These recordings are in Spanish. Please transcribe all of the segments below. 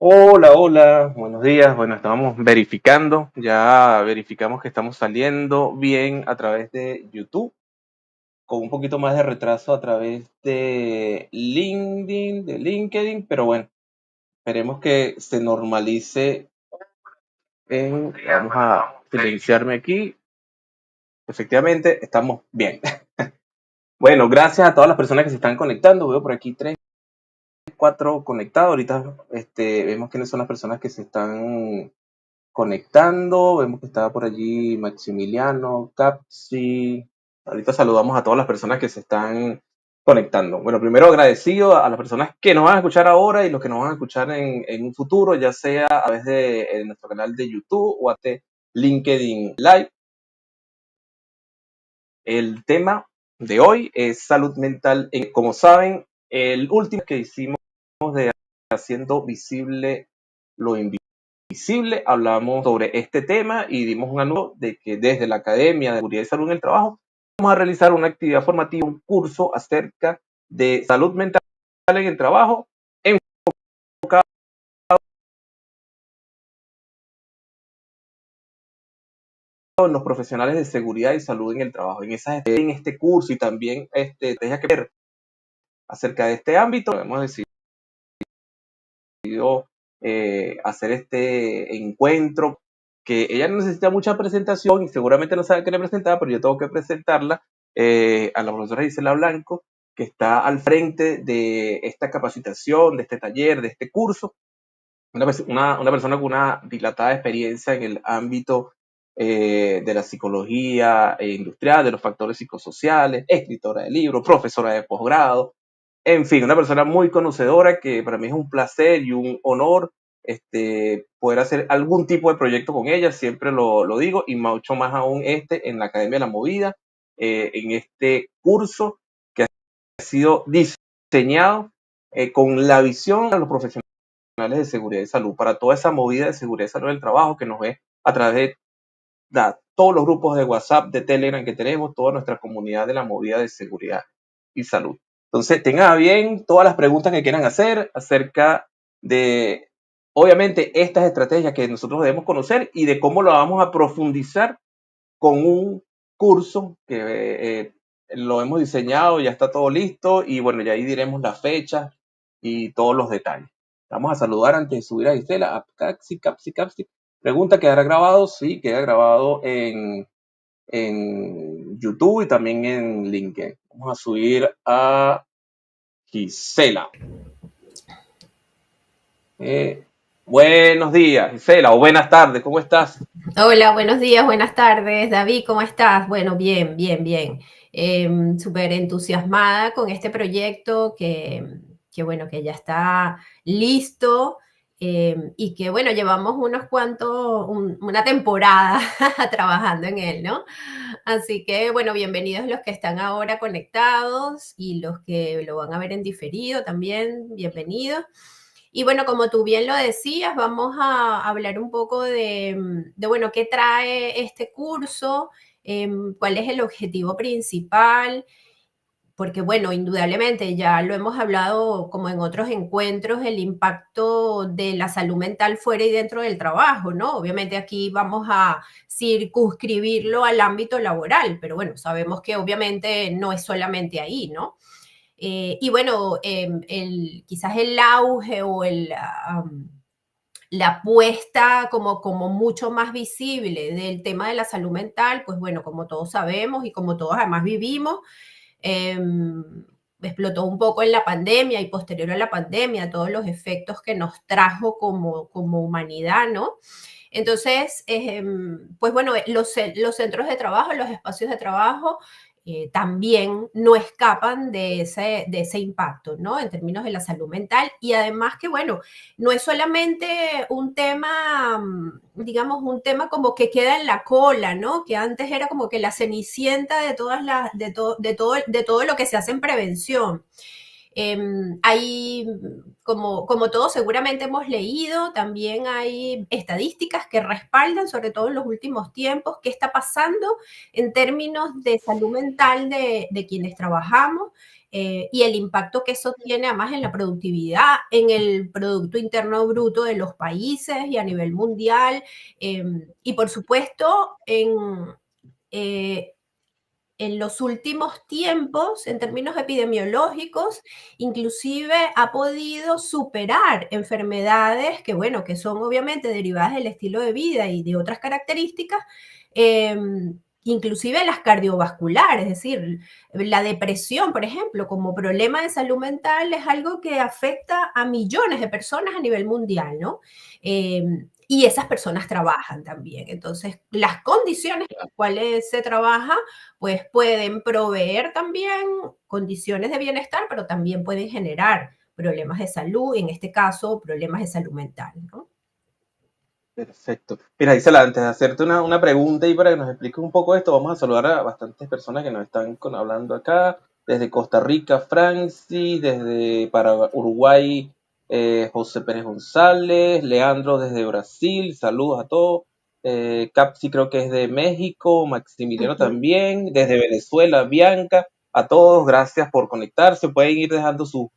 Hola, hola, buenos días. Bueno, estábamos verificando, ya verificamos que estamos saliendo bien a través de YouTube, con un poquito más de retraso a través de LinkedIn, pero bueno, esperemos que se normalice vamos a silenciarme aquí. Efectivamente, estamos bien. Bueno, gracias a todas las personas que se están conectando. Veo por aquí tres, cuatro conectados. Ahorita vemos quiénes son las personas que se están conectando. Vemos que está por allí Maximiliano, Capsi. Ahorita saludamos a todas las personas que se están conectando. Bueno, primero agradecido a las personas que nos van a escuchar ahora y los que nos van a escuchar en un futuro, ya sea a través de nuestro canal de YouTube o a través de LinkedIn Live. El tema de hoy es salud mental. Como saben, el último que hicimos de haciendo visible lo invisible, hablamos sobre este tema y dimos un anuncio de que desde la Academia de Seguridad y Salud en el Trabajo vamos a realizar una actividad formativa, un curso acerca de salud mental en el trabajo, enfocado en los profesionales de seguridad y salud en el trabajo. En este curso y también deja que ver acerca de este ámbito, hemos decidido hacer este encuentro, que ella no necesita mucha presentación y seguramente no sabe qué le presentar, pero yo tengo que presentarla a la profesora Gisela Blanco, que está al frente de esta capacitación, de este taller, de este curso, una persona con una dilatada experiencia en el ámbito de la psicología industrial, de los factores psicosociales, escritora de libros, profesora de posgrado, en fin, una persona muy conocedora que para mí es un placer y un honor poder hacer algún tipo de proyecto con ella, siempre lo digo, y mucho más aún en la Academia de la Movida, en este curso que ha sido diseñado con la visión de los profesionales de seguridad y salud, para toda esa movida de seguridad y salud del trabajo que nos ve a través de todos los grupos de WhatsApp, de Telegram que tenemos, toda nuestra comunidad de la movida de seguridad y salud. Entonces, tengan bien todas las preguntas que quieran hacer acerca de, obviamente, estas estrategias que nosotros debemos conocer y de cómo lo vamos a profundizar con un curso que lo hemos diseñado, ya está todo listo y bueno, ya ahí diremos la fecha y todos los detalles. Vamos a saludar antes de subir a Gisela, a Capsi. Pregunta, ¿quedará grabado? Sí, queda grabado en YouTube y también en LinkedIn. Vamos a subir a Gisela. Buenos días, Gisela, o buenas tardes, ¿cómo estás? Hola, buenos días, buenas tardes. David, ¿cómo estás? Bueno, bien, bien, bien. Súper entusiasmada con este proyecto bueno, que ya está listo y que, bueno, llevamos una temporada trabajando en él, ¿no? Así que, bueno, bienvenidos los que están ahora conectados y los que lo van a ver en diferido también, bienvenidos. Y bueno, como tú bien lo decías, vamos a hablar un poco bueno, qué trae este curso, cuál es el objetivo principal, porque bueno, indudablemente ya lo hemos hablado como en otros encuentros, el impacto de la salud mental fuera y dentro del trabajo, ¿no? Obviamente aquí vamos a circunscribirlo al ámbito laboral, pero bueno, sabemos que obviamente no es solamente ahí, ¿no? Y bueno, quizás el auge o la apuesta como mucho más visible del tema de la salud mental, pues bueno, como todos sabemos y como todos además vivimos, eh, explotó un poco en la pandemia y posterior a la pandemia, todos los efectos que nos trajo como humanidad, ¿no? Entonces, pues bueno, los centros de trabajo, los espacios de trabajo también no escapan de ese impacto, ¿no? En términos de la salud mental. Y además que, bueno, no es solamente un tema, digamos, un tema como que queda en la cola, ¿no? Que antes era como que la cenicienta de todas las, de todo lo que se hace en prevención. Hay, como todos seguramente hemos leído, también hay estadísticas que respaldan, sobre todo en los últimos tiempos, qué está pasando en términos de salud mental de quienes trabajamos. Y el impacto que eso tiene además en la productividad, en el Producto Interno Bruto de los países y a nivel mundial, y por supuesto eh, en los últimos tiempos, en términos epidemiológicos, inclusive ha podido superar enfermedades que, bueno, que son obviamente derivadas del estilo de vida y de otras características, eh, inclusive las cardiovasculares, es decir, la depresión, por ejemplo, como problema de salud mental es algo que afecta a millones de personas a nivel mundial, ¿no? Y esas personas trabajan también. Entonces, las condiciones en las cuales se trabaja pues pueden proveer también condiciones de bienestar, pero también pueden generar problemas de salud, en este caso, problemas de salud mental, ¿no? Perfecto. Mira, Isela, antes de hacerte una pregunta y para que nos expliques un poco esto, vamos a saludar a bastantes personas que nos están hablando acá. Desde Costa Rica, Francis, desde para Uruguay, José Pérez González, Leandro desde Brasil, saludos a todos. Capsi creo que es de México, Maximiliano Ujú. también, desde Venezuela, Bianca, a todos, gracias por conectarse. Pueden ir dejando sus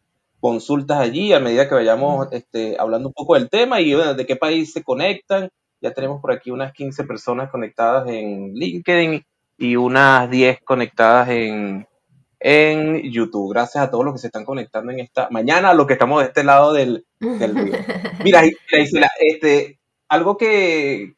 consultas allí a medida que vayamos hablando un poco del tema y bueno, de qué país se conectan. Ya tenemos por aquí unas 15 personas conectadas en LinkedIn y unas 10 conectadas en YouTube. Gracias a todos los que se están conectando en esta mañana, a los que estamos de este lado del río. Mira, Isela, algo que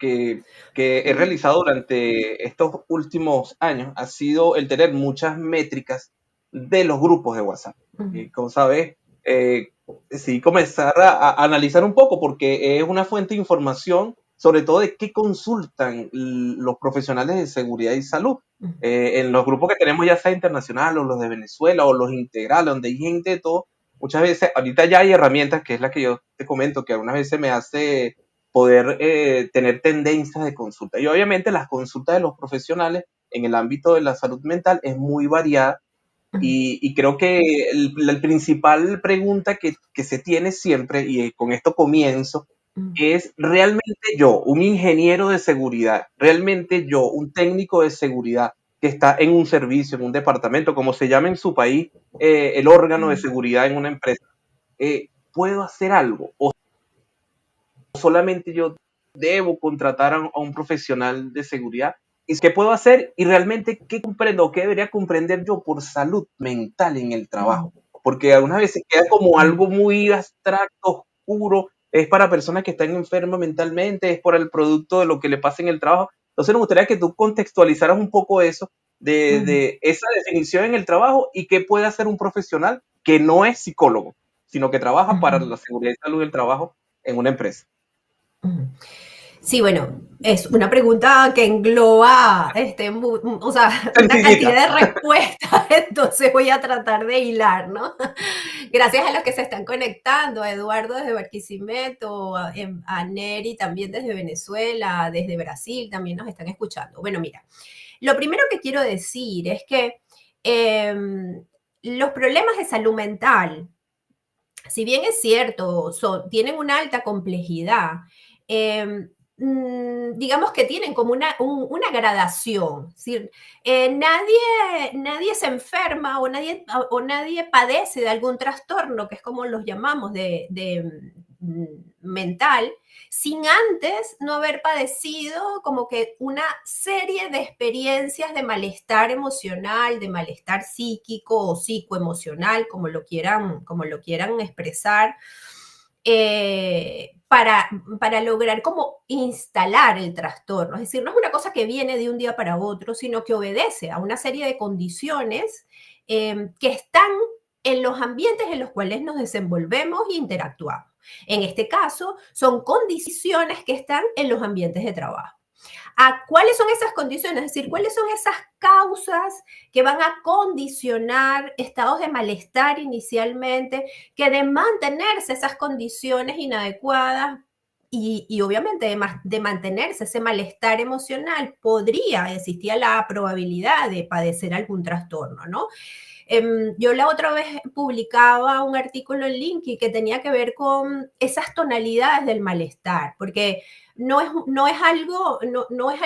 he realizado durante estos últimos años ha sido el tener muchas métricas de los grupos de WhatsApp. Y como sabes, eh, sí comenzar a analizar un poco porque es una fuente de información sobre todo de qué consultan los profesionales de seguridad y salud. En los grupos que tenemos, ya sea internacional o los de Venezuela o los integrales, donde hay gente de todo, muchas veces, ahorita ya hay herramientas, que es la que yo te comento, que algunas veces me hace poder tener tendencias de consulta. Y obviamente las consultas de los profesionales en el ámbito de la salud mental es muy variada y creo que la principal pregunta que se tiene siempre, y con esto comienzo, es realmente yo, un ingeniero de seguridad, realmente yo, un técnico de seguridad que está en un servicio, en un departamento, como se llama en su país, el órgano de seguridad en una empresa, ¿puedo hacer algo? ¿O solamente yo debo contratar a un profesional de seguridad? ¿Y qué puedo hacer? Y realmente, ¿qué comprendo? ¿Qué debería comprender yo por salud mental en el trabajo? Porque algunas veces queda como algo muy abstracto, oscuro, es para personas que están enfermas mentalmente, es por el producto de lo que le pasa en el trabajo. Entonces, me gustaría que tú contextualizaras un poco eso, de esa definición en el trabajo y qué puede hacer un profesional que no es psicólogo, sino que trabaja para la seguridad y salud del trabajo en una empresa. Sí, bueno, es una pregunta que engloba, o sea, una Sencillita. cantidad de respuestas, entonces voy a tratar de hilar, ¿no? Gracias a los que se están conectando, a Eduardo desde Barquisimeto, a Neri también desde Venezuela, desde Brasil también nos están escuchando. Bueno, mira, lo primero que quiero decir es que eh, los problemas de salud mental, si bien es cierto, tienen una alta complejidad, digamos que tienen como una gradación. Es decir, nadie se enferma o nadie padece de algún trastorno, que es como los llamamos, mental, sin antes no haber padecido como que una serie de experiencias de malestar emocional, de malestar psíquico o psicoemocional, como lo quieran expresar, para lograr como instalar el trastorno. Es decir, no es una cosa que viene de un día para otro, sino que obedece a una serie de condiciones que están en los ambientes en los cuales nos desenvolvemos e interactuamos. En este caso, son condiciones que están en los ambientes de trabajo. ¿A cuáles son esas condiciones? Es decir, ¿cuáles son esas causas que van a condicionar estados de malestar inicialmente, que de mantenerse esas condiciones inadecuadas y obviamente de mantenerse ese malestar emocional, podría existir la probabilidad de padecer algún trastorno, ¿no? Yo la otra vez publicaba un artículo en LinkedIn que tenía que ver con esas tonalidades del malestar, porque no es algo, no es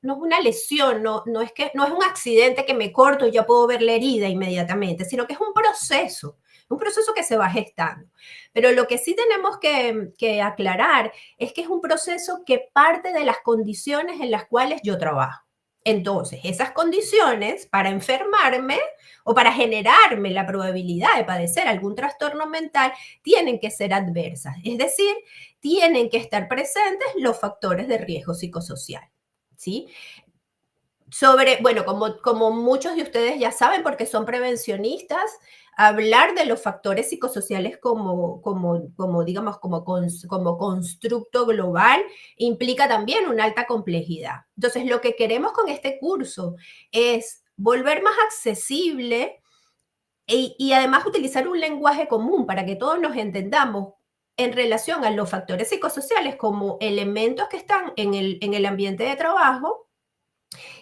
una lesión, no es un accidente que me corto y ya puedo ver la herida inmediatamente, sino que es un proceso que se va gestando. Pero lo que sí tenemos que aclarar es que es un proceso que parte de las condiciones en las cuales yo trabajo. Entonces, esas condiciones para enfermarme o para generarme la probabilidad de padecer algún trastorno mental tienen que ser adversas, es decir, tienen que estar presentes los factores de riesgo psicosocial, ¿sí? Bueno, como muchos de ustedes ya saben, porque son prevencionistas, hablar de los factores psicosociales digamos, como constructo global implica también una alta complejidad. Entonces, lo que queremos con este curso es volver más accesible y además utilizar un lenguaje común para que todos nos entendamos en relación a los factores psicosociales como elementos que están en el ambiente de trabajo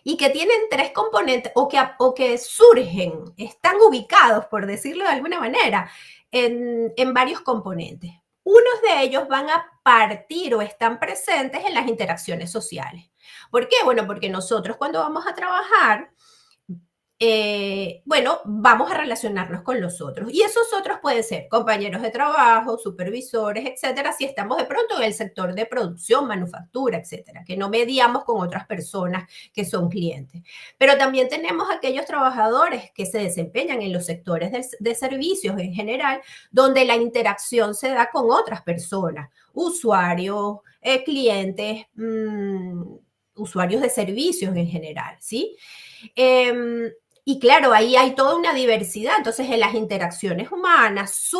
y que tienen tres componentes o que surgen, están ubicados, por decirlo de alguna manera, en varios componentes. Unos de ellos van a partir o están presentes en las interacciones sociales. ¿Por qué? Bueno, porque nosotros cuando vamos a trabajar, bueno, vamos a relacionarnos con los otros. Y esos otros pueden ser compañeros de trabajo, supervisores, etcétera, si estamos de pronto en el sector de producción, manufactura, etcétera, que no mediamos con otras personas que son clientes. Pero también tenemos aquellos trabajadores que se desempeñan en los sectores de servicios en general, donde la interacción se da con otras personas, usuarios, clientes, usuarios de servicios en general, ¿sí? Y claro, ahí hay toda una diversidad. Entonces, en las interacciones humanas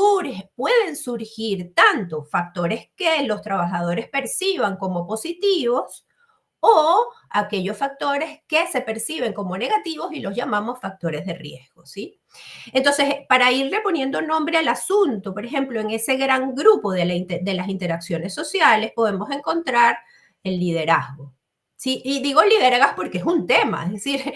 pueden surgir tanto factores que los trabajadores perciban como positivos o aquellos factores que se perciben como negativos y los llamamos factores de riesgo, ¿sí? Entonces, para irle poniendo nombre al asunto, por ejemplo, en ese gran grupo de las interacciones sociales podemos encontrar el liderazgo, ¿sí? Y digo liderazgo porque es un tema, es decir,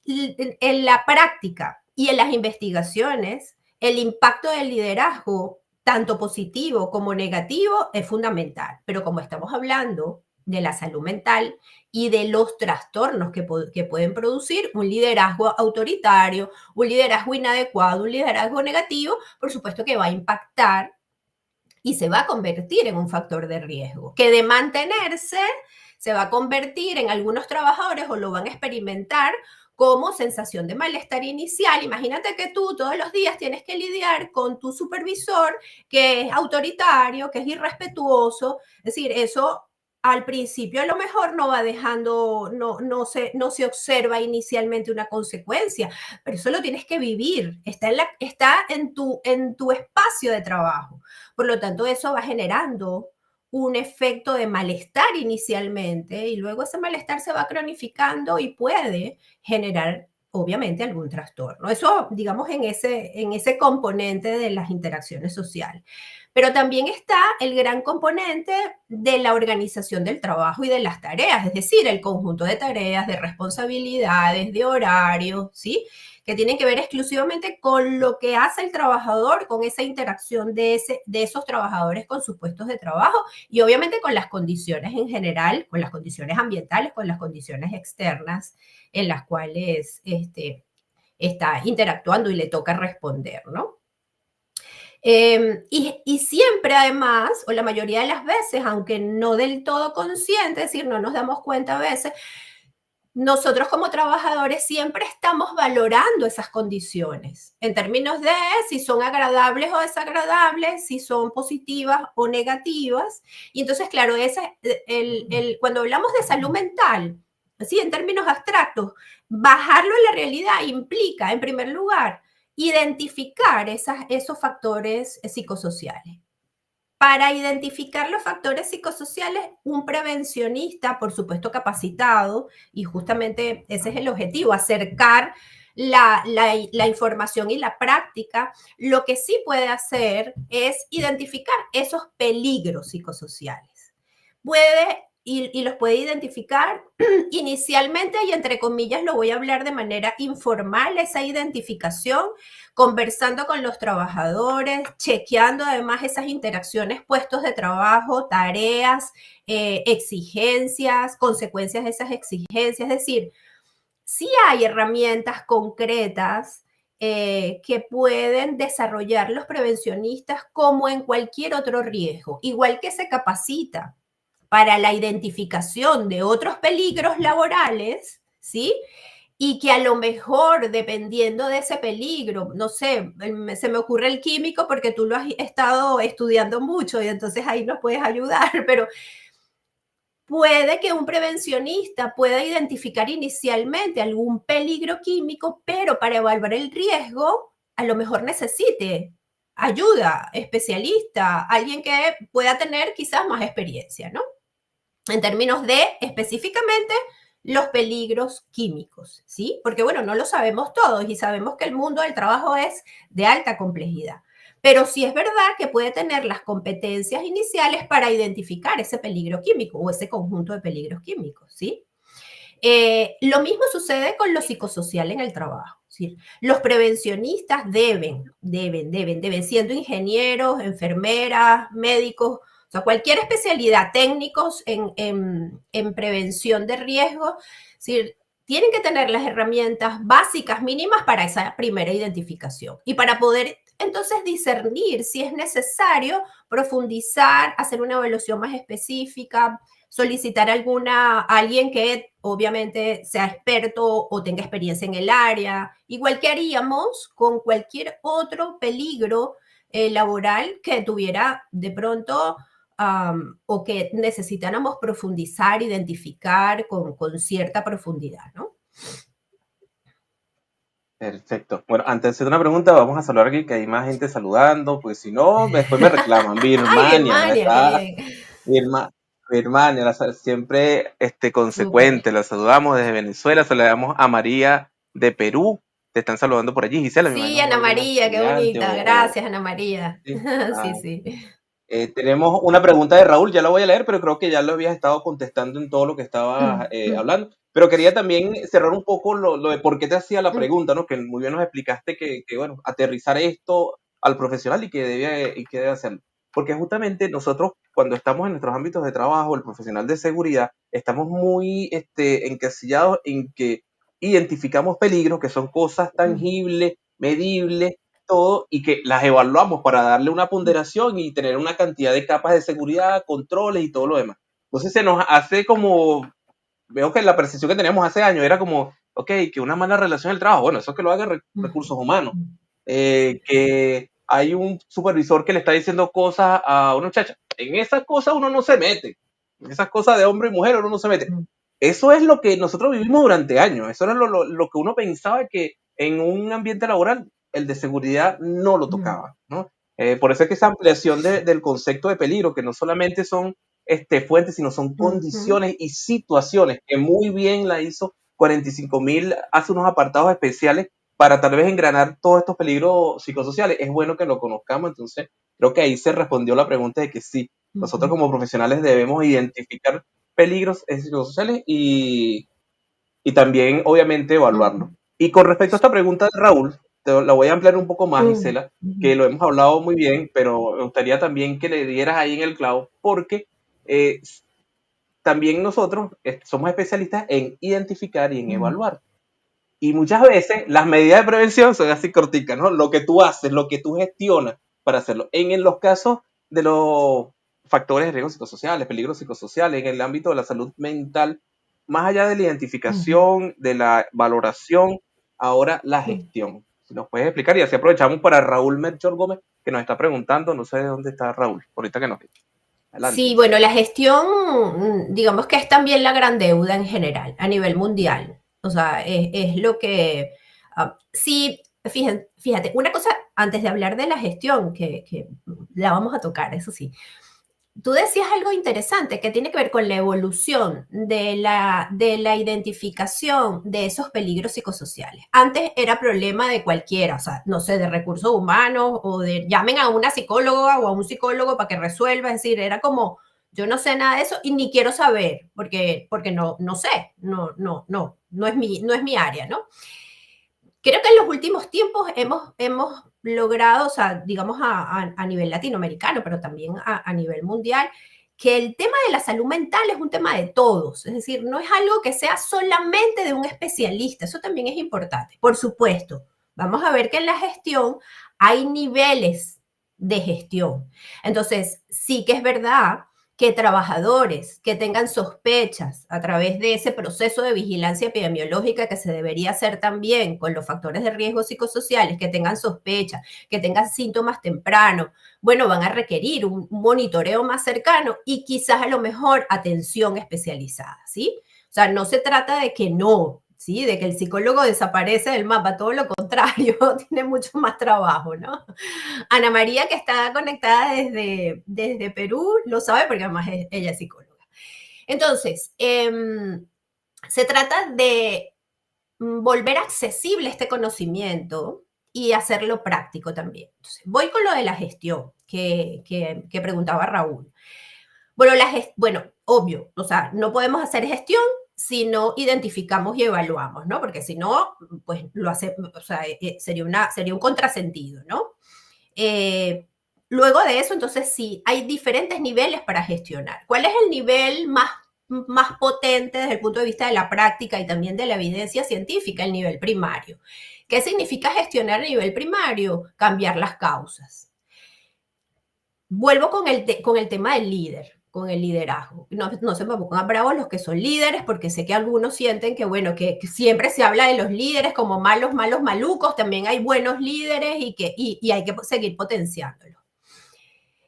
en la práctica y en las investigaciones, el impacto del liderazgo, tanto positivo como negativo, es fundamental. Pero como estamos hablando de la salud mental y de los trastornos que pueden producir un liderazgo autoritario, un liderazgo inadecuado, un liderazgo negativo, por supuesto que va a impactar y se va a convertir en un factor de riesgo, que de mantenerse se va a convertir en algunos trabajadores o lo van a experimentar como sensación de malestar inicial. Imagínate que tú todos los días tienes que lidiar con tu supervisor que es autoritario, que es irrespetuoso. Es decir, eso al principio a lo mejor no va dejando, no se observa inicialmente una consecuencia, pero eso lo tienes que vivir, está en tu espacio de trabajo. Por lo tanto, eso va generando un efecto de malestar inicialmente y luego ese malestar se va cronificando y puede generar obviamente algún trastorno. Eso, digamos, en ese componente de las interacciones sociales. Pero también está el gran componente de la organización del trabajo y de las tareas, es decir, el conjunto de tareas, de responsabilidades, de horarios, ¿sí? Que tienen que ver exclusivamente con lo que hace el trabajador, con esa interacción de esos trabajadores con sus puestos de trabajo y obviamente con las condiciones en general, con las condiciones ambientales, con las condiciones externas en las cuales está interactuando y le toca responder, ¿no? Y siempre además, o la mayoría de las veces, aunque no del todo consciente, es decir, no nos damos cuenta a veces, nosotros como trabajadores siempre estamos valorando esas condiciones en términos de si son agradables o desagradables, si son positivas o negativas. Y entonces, claro, cuando hablamos de salud mental, ¿sí? En términos abstractos, bajarlo a la realidad implica, en primer lugar, identificar esos factores psicosociales. Para identificar los factores psicosociales, un prevencionista, por supuesto capacitado, y justamente ese es el objetivo, acercar la información y la práctica, lo que sí puede hacer es identificar esos peligros psicosociales. Puede y los puede identificar inicialmente, y entre comillas lo voy a hablar de manera informal, esa identificación, conversando con los trabajadores, chequeando además esas interacciones, puestos de trabajo, tareas, exigencias, consecuencias de esas exigencias. Es decir, sí hay herramientas concretas que pueden desarrollar los prevencionistas como en cualquier otro riesgo, igual que se capacita para la identificación de otros peligros laborales, ¿sí? Y que a lo mejor, dependiendo de ese peligro, no sé, se me ocurre el químico porque tú lo has estado estudiando mucho y entonces ahí nos puedes ayudar, pero puede que un prevencionista pueda identificar inicialmente algún peligro químico, pero para evaluar el riesgo, a lo mejor necesite ayuda, especialista, alguien que pueda tener quizás más experiencia, ¿no? En términos de específicamente los peligros químicos, ¿sí? Porque bueno, no lo sabemos todos y sabemos que el mundo del trabajo es de alta complejidad. Pero sí es verdad que puede tener las competencias iniciales para identificar ese peligro químico o ese conjunto de peligros químicos, ¿sí? Lo mismo sucede con lo psicosocial en el trabajo. ¿Sí? Los prevencionistas deben, siendo ingenieros, enfermeras, médicos, o sea, cualquier especialidad, técnicos en prevención de riesgos, ¿sí? Tienen que tener las herramientas básicas mínimas para esa primera identificación y para poder entonces discernir si es necesario profundizar, hacer una evaluación más específica, solicitar a alguien que obviamente sea experto o tenga experiencia en el área, igual que haríamos con cualquier otro peligro laboral que tuviera de pronto o que necesitáramos profundizar, identificar con cierta profundidad, ¿no? Perfecto. Bueno, antes de hacer una pregunta, vamos a saludar aquí, que hay más gente saludando, pues si no, después me reclaman. Ay, Birmania, Birmania, qué está bien. Birma, Birmania, siempre Súper. consecuente. La saludamos desde Venezuela, saludamos a María de Perú. Te están saludando por allí, Gisela, me Sí, imagino que Ana alguna María, qué estudiante bonita. Gracias, Ana María. sí. Sí, Ah, sí. tenemos una pregunta de Raúl, ya la voy a leer, pero creo que ya lo habías estado contestando en todo lo que estaba Mm, mm, hablando. Pero quería también cerrar un poco lo de por qué te hacía la mm, pregunta, ¿no? Que muy bien nos explicaste bueno, aterrizar esto al profesional y que debe hacerlo. Porque justamente nosotros, cuando estamos en nuestros ámbitos de trabajo, el profesional de seguridad, estamos muy encasillados en que identificamos peligros, que son cosas mm, tangibles, medibles, todo, y que las evaluamos para darle una ponderación y tener una cantidad de capas de seguridad, controles y todo lo demás. Entonces se nos hace como, veo que la percepción que teníamos hace años era como, ok, que una mala relación en el trabajo, bueno, eso que lo hagan mm, recursos humanos, mm, que hay un supervisor que le está diciendo cosas a una muchacha. En esas cosas uno no se mete, en esas cosas de hombre y mujer uno no se mete. mm, Eso es lo que nosotros vivimos durante años, eso era lo que uno pensaba que en un ambiente laboral el de seguridad no lo mm, tocaba, ¿no? Por eso es que esa ampliación del concepto de peligro, que no solamente son fuentes, sino son ujú, condiciones y situaciones, que muy bien la hizo 45.000, hace unos apartados especiales para tal vez engranar todos estos peligros psicosociales. Es bueno que lo conozcamos, entonces creo que ahí se respondió la pregunta de que sí, nosotros ujú, como profesionales debemos identificar peligros psicosociales y también, obviamente, ujú, evaluarlo. Y con respecto a esta pregunta de Raúl, la voy a ampliar un poco más, mm, Gisela, que ujú, lo hemos hablado muy bien, pero me gustaría también que le dieras ahí en el clavo, porque eh, también nosotros somos especialistas en identificar y en mm, evaluar. Y muchas veces las medidas de prevención son así corticas, ¿no? Lo que tú haces, lo que tú gestionas para hacerlo. En los casos de los factores de riesgo psicosociales, peligros psicosociales, en el ámbito de la salud mental, más allá de la ujú, identificación, de la valoración, ahora la mm. gestión. Si nos puedes explicar, y así aprovechamos para Raúl Melchor Gómez, que nos está preguntando, no sé de dónde está Raúl, ahorita que nos diga. Sí, Adelante. bueno, la gestión, digamos que es también la gran deuda en general, a nivel mundial. O sea, es lo que... sí, fíjate, una cosa antes de hablar de la gestión, que la vamos a tocar, eso sí. Tú decías algo interesante que tiene que ver con la evolución de la identificación de esos peligros psicosociales. Antes era problema de cualquiera, o sea, no sé, de recursos humanos o de llamen a una psicóloga o a un psicólogo para que resuelva, es decir, era como Yo no sé nada de eso y ni quiero saber, porque no sé, no es mi área, ¿no? Creo que en los últimos tiempos hemos logrado, o sea, digamos a nivel latinoamericano, pero también a nivel mundial, que el tema de la salud mental es un tema de todos, es decir, no es algo que sea solamente de un especialista, eso también es importante. Por supuesto, vamos a ver que en la gestión hay niveles de gestión. Entonces, sí que es verdad que trabajadores que tengan sospechas a través de ese proceso de vigilancia epidemiológica que se debería hacer también con los factores de riesgo psicosociales, que tengan sospechas, que tengan síntomas tempranos, bueno, van a requerir un monitoreo más cercano y quizás a lo mejor atención especializada, ¿sí? O sea, no se trata de que no, ¿sí? De que el psicólogo desaparece del mapa, todo lo contrario, tiene mucho más trabajo, ¿no? Ana María, que está conectada desde Perú, lo sabe porque además ella es psicóloga. Entonces, se trata de volver accesible este conocimiento y hacerlo práctico también. Entonces, voy con lo de la gestión que preguntaba Raúl. Bueno, bueno, obvio, o sea, no podemos hacer gestión si no identificamos y evaluamos, ¿no? Porque si no, pues lo hace, o sea, sería un contrasentido, ¿no? Eh, Luego de eso, entonces sí, hay diferentes niveles para gestionar. ¿Cuál es el nivel más potente desde el punto de vista de la práctica y también de la evidencia científica? El nivel primario. ¿Qué significa gestionar a nivel primario? Cambiar las causas. Vuelvo con el tema del líder, con el liderazgo. No se me pongan bravos los que son líderes, porque sé que algunos sienten que, bueno, que siempre se habla de los líderes como malos, malos, malucos. También hay buenos líderes y hay que seguir potenciándolos.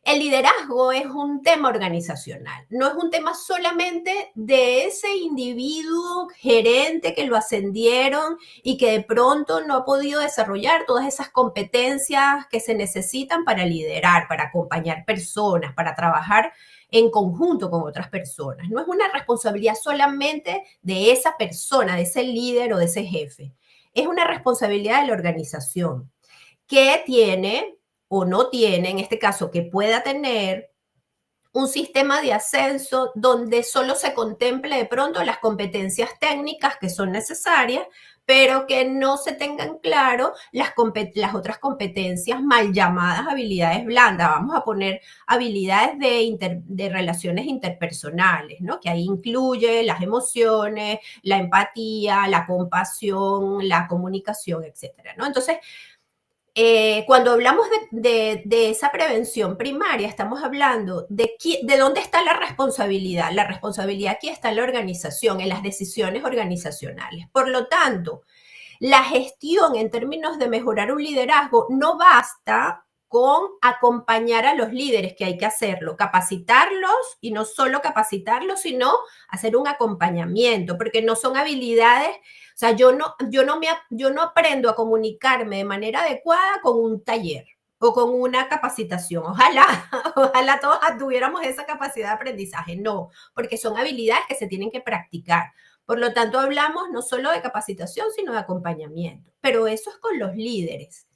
El liderazgo es un tema organizacional, no es un tema solamente de ese individuo gerente que lo ascendieron y que de pronto no ha podido desarrollar todas esas competencias que se necesitan para liderar, para acompañar personas, para trabajar en conjunto con otras personas. No es una responsabilidad solamente de esa persona, de ese líder o de ese jefe. Es una responsabilidad de la organización que tiene o no tiene, en este caso, que pueda tener un sistema de ascenso donde solo se contemple de pronto las competencias técnicas que son necesarias, pero que no se tengan claro las otras competencias mal llamadas habilidades blandas. Vamos a poner habilidades de relaciones interpersonales, ¿no? Que ahí incluye las emociones, la empatía, la compasión, la comunicación, etcétera, ¿no? Entonces, cuando hablamos de esa prevención primaria, estamos hablando de dónde está la responsabilidad. La responsabilidad aquí está en la organización, en las decisiones organizacionales. Por lo tanto, la gestión en términos de mejorar un liderazgo no basta con acompañar a los líderes, que hay que hacerlo, capacitarlos y no solo capacitarlos, sino hacer un acompañamiento, porque no son habilidades, o sea, yo no aprendo a comunicarme de manera adecuada con un taller o con una capacitación. Ojalá, ojalá todos tuviéramos esa capacidad de aprendizaje. No, porque son habilidades que se tienen que practicar. Por lo tanto, hablamos no solo de capacitación, sino de acompañamiento. Pero eso es con los líderes.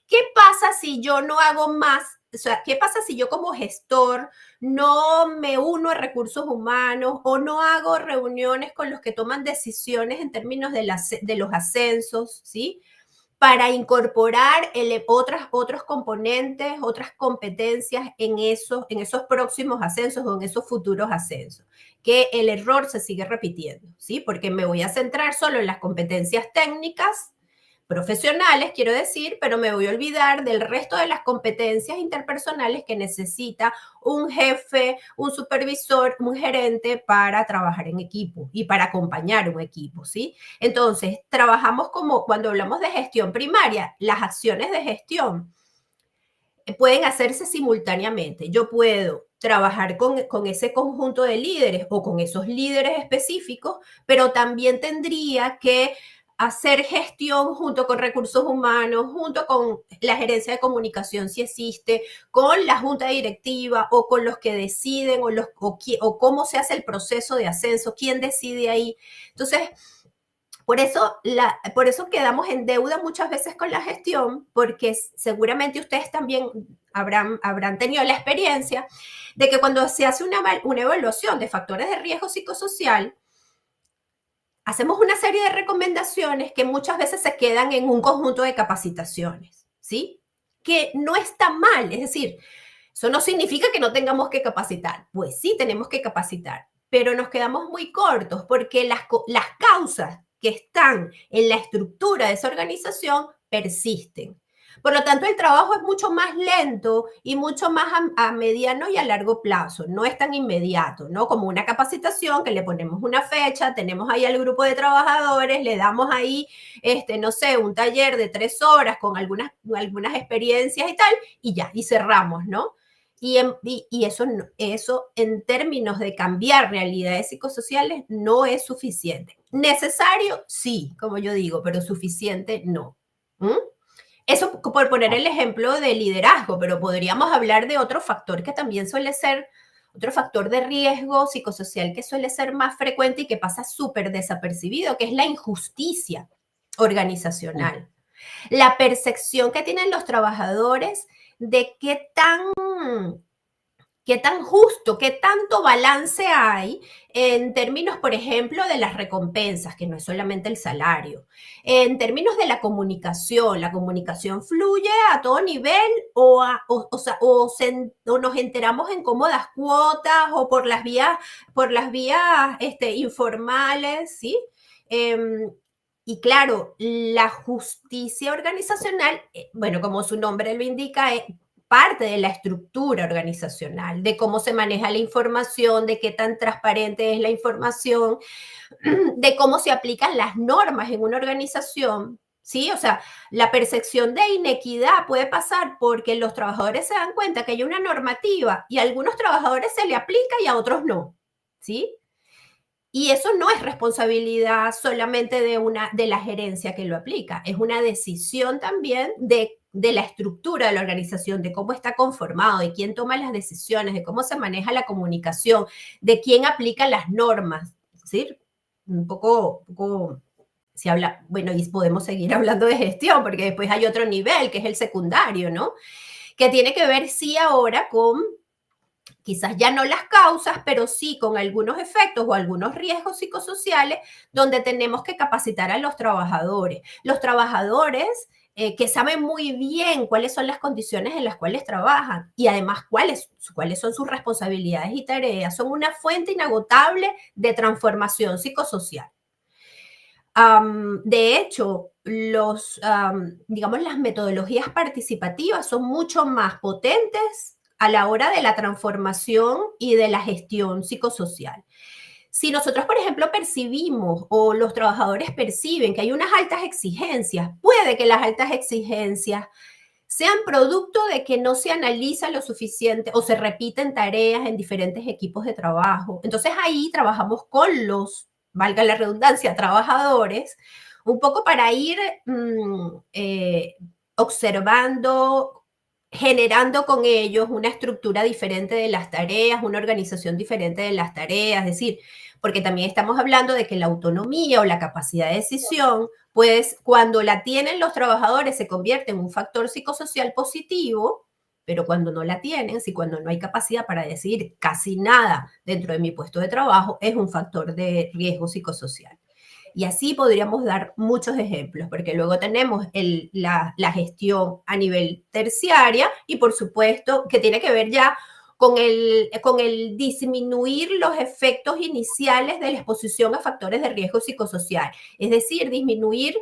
¿Qué pasa si yo no hago más? O sea, ¿qué pasa si yo como gestor no me uno a recursos humanos o no hago reuniones con los que toman decisiones en términos de los ascensos, ¿sí? Para incorporar otros componentes, otras competencias en esos próximos ascensos o en esos futuros ascensos, que el error se sigue repitiendo, ¿sí? Porque me voy a centrar solo en las competencias técnicas, profesionales, quiero decir, pero me voy a olvidar del resto de las competencias interpersonales que necesita un jefe, un supervisor, un gerente para trabajar en equipo y para acompañar un equipo, ¿sí? Entonces, trabajamos como cuando hablamos de gestión primaria, las acciones de gestión pueden hacerse simultáneamente. Yo puedo trabajar con ese conjunto de líderes o con esos líderes específicos, pero también tendría que hacer gestión junto con recursos humanos, junto con la gerencia de comunicación si existe, con la junta directiva o con los que deciden o cómo se hace el proceso de ascenso, quién decide ahí. Entonces, por eso quedamos en deuda muchas veces con la gestión, porque seguramente ustedes también habrán tenido la experiencia de que cuando se hace una evaluación de factores de riesgo psicosocial, hacemos una serie de recomendaciones que muchas veces se quedan en un conjunto de capacitaciones, ¿sí? Que no está mal, es decir, eso no significa que no tengamos que capacitar, pues sí tenemos que capacitar, pero nos quedamos muy cortos porque las causas que están en la estructura de esa organización persisten. Por lo tanto, el trabajo es mucho más lento y mucho más a mediano y a largo plazo. No es tan inmediato, ¿no? Como una capacitación que le ponemos una fecha, tenemos ahí al grupo de trabajadores, le damos ahí, no sé, un taller de 3 horas con algunas experiencias y tal, y ya, y cerramos, ¿no? Y eso en términos de cambiar realidades psicosociales no es suficiente. Necesario, sí, como yo digo, pero suficiente no. ¿Mm? Eso por poner el ejemplo de liderazgo, pero podríamos hablar de otro factor que también suele ser, otro factor de riesgo psicosocial que suele ser más frecuente y que pasa súper desapercibido, que es la injusticia organizacional. La percepción que tienen los trabajadores de qué tan justo, qué tanto balance hay en términos, por ejemplo, de las recompensas, que no es solamente el salario, en términos de la comunicación fluye a todo nivel o nos enteramos en cómodas cuotas o por las vías informales, ¿sí? Y claro, la justicia organizacional, bueno, como su nombre lo indica, es parte de la estructura organizacional, de cómo se maneja la información, de qué tan transparente es la información, de cómo se aplican las normas en una organización, ¿sí? O sea, la percepción de inequidad puede pasar porque los trabajadores se dan cuenta que hay una normativa y a algunos trabajadores se le aplica y a otros no, ¿sí? Y eso no es responsabilidad solamente de la gerencia que lo aplica, es una decisión también de la estructura de la organización, de cómo está conformado, de quién toma las decisiones, de cómo se maneja la comunicación, de quién aplica las normas. ¿Sí? Un poco se habla, bueno, y podemos seguir hablando de gestión, porque después hay otro nivel, que es el secundario, ¿no? Que tiene que ver, sí, ahora con quizás ya no las causas, pero sí con algunos efectos o algunos riesgos psicosociales donde tenemos que capacitar a los trabajadores. Los trabajadores que saben muy bien cuáles son las condiciones en las cuales trabajan y además cuáles son sus responsabilidades y tareas, son una fuente inagotable de transformación psicosocial. De hecho, digamos, las metodologías participativas son mucho más potentes a la hora de la transformación y de la gestión psicosocial. Si nosotros, por ejemplo, percibimos o los trabajadores perciben que hay unas altas exigencias, puede que las altas exigencias sean producto de que no se analiza lo suficiente o se repiten tareas en diferentes equipos de trabajo. Entonces ahí trabajamos con los, valga la redundancia, trabajadores, un poco para ir observando, generando con ellos una estructura diferente de las tareas, una organización diferente de las tareas, es decir, porque también estamos hablando de que la autonomía o la capacidad de decisión, pues cuando la tienen los trabajadores se convierte en un factor psicosocial positivo, pero cuando no la tienen, si cuando no hay capacidad para decidir casi nada dentro de mi puesto de trabajo, es un factor de riesgo psicosocial. Y así podríamos dar muchos ejemplos, porque luego tenemos la gestión a nivel terciaria y por supuesto que tiene que ver ya con el disminuir los efectos iniciales de la exposición a factores de riesgo psicosocial, es decir, disminuir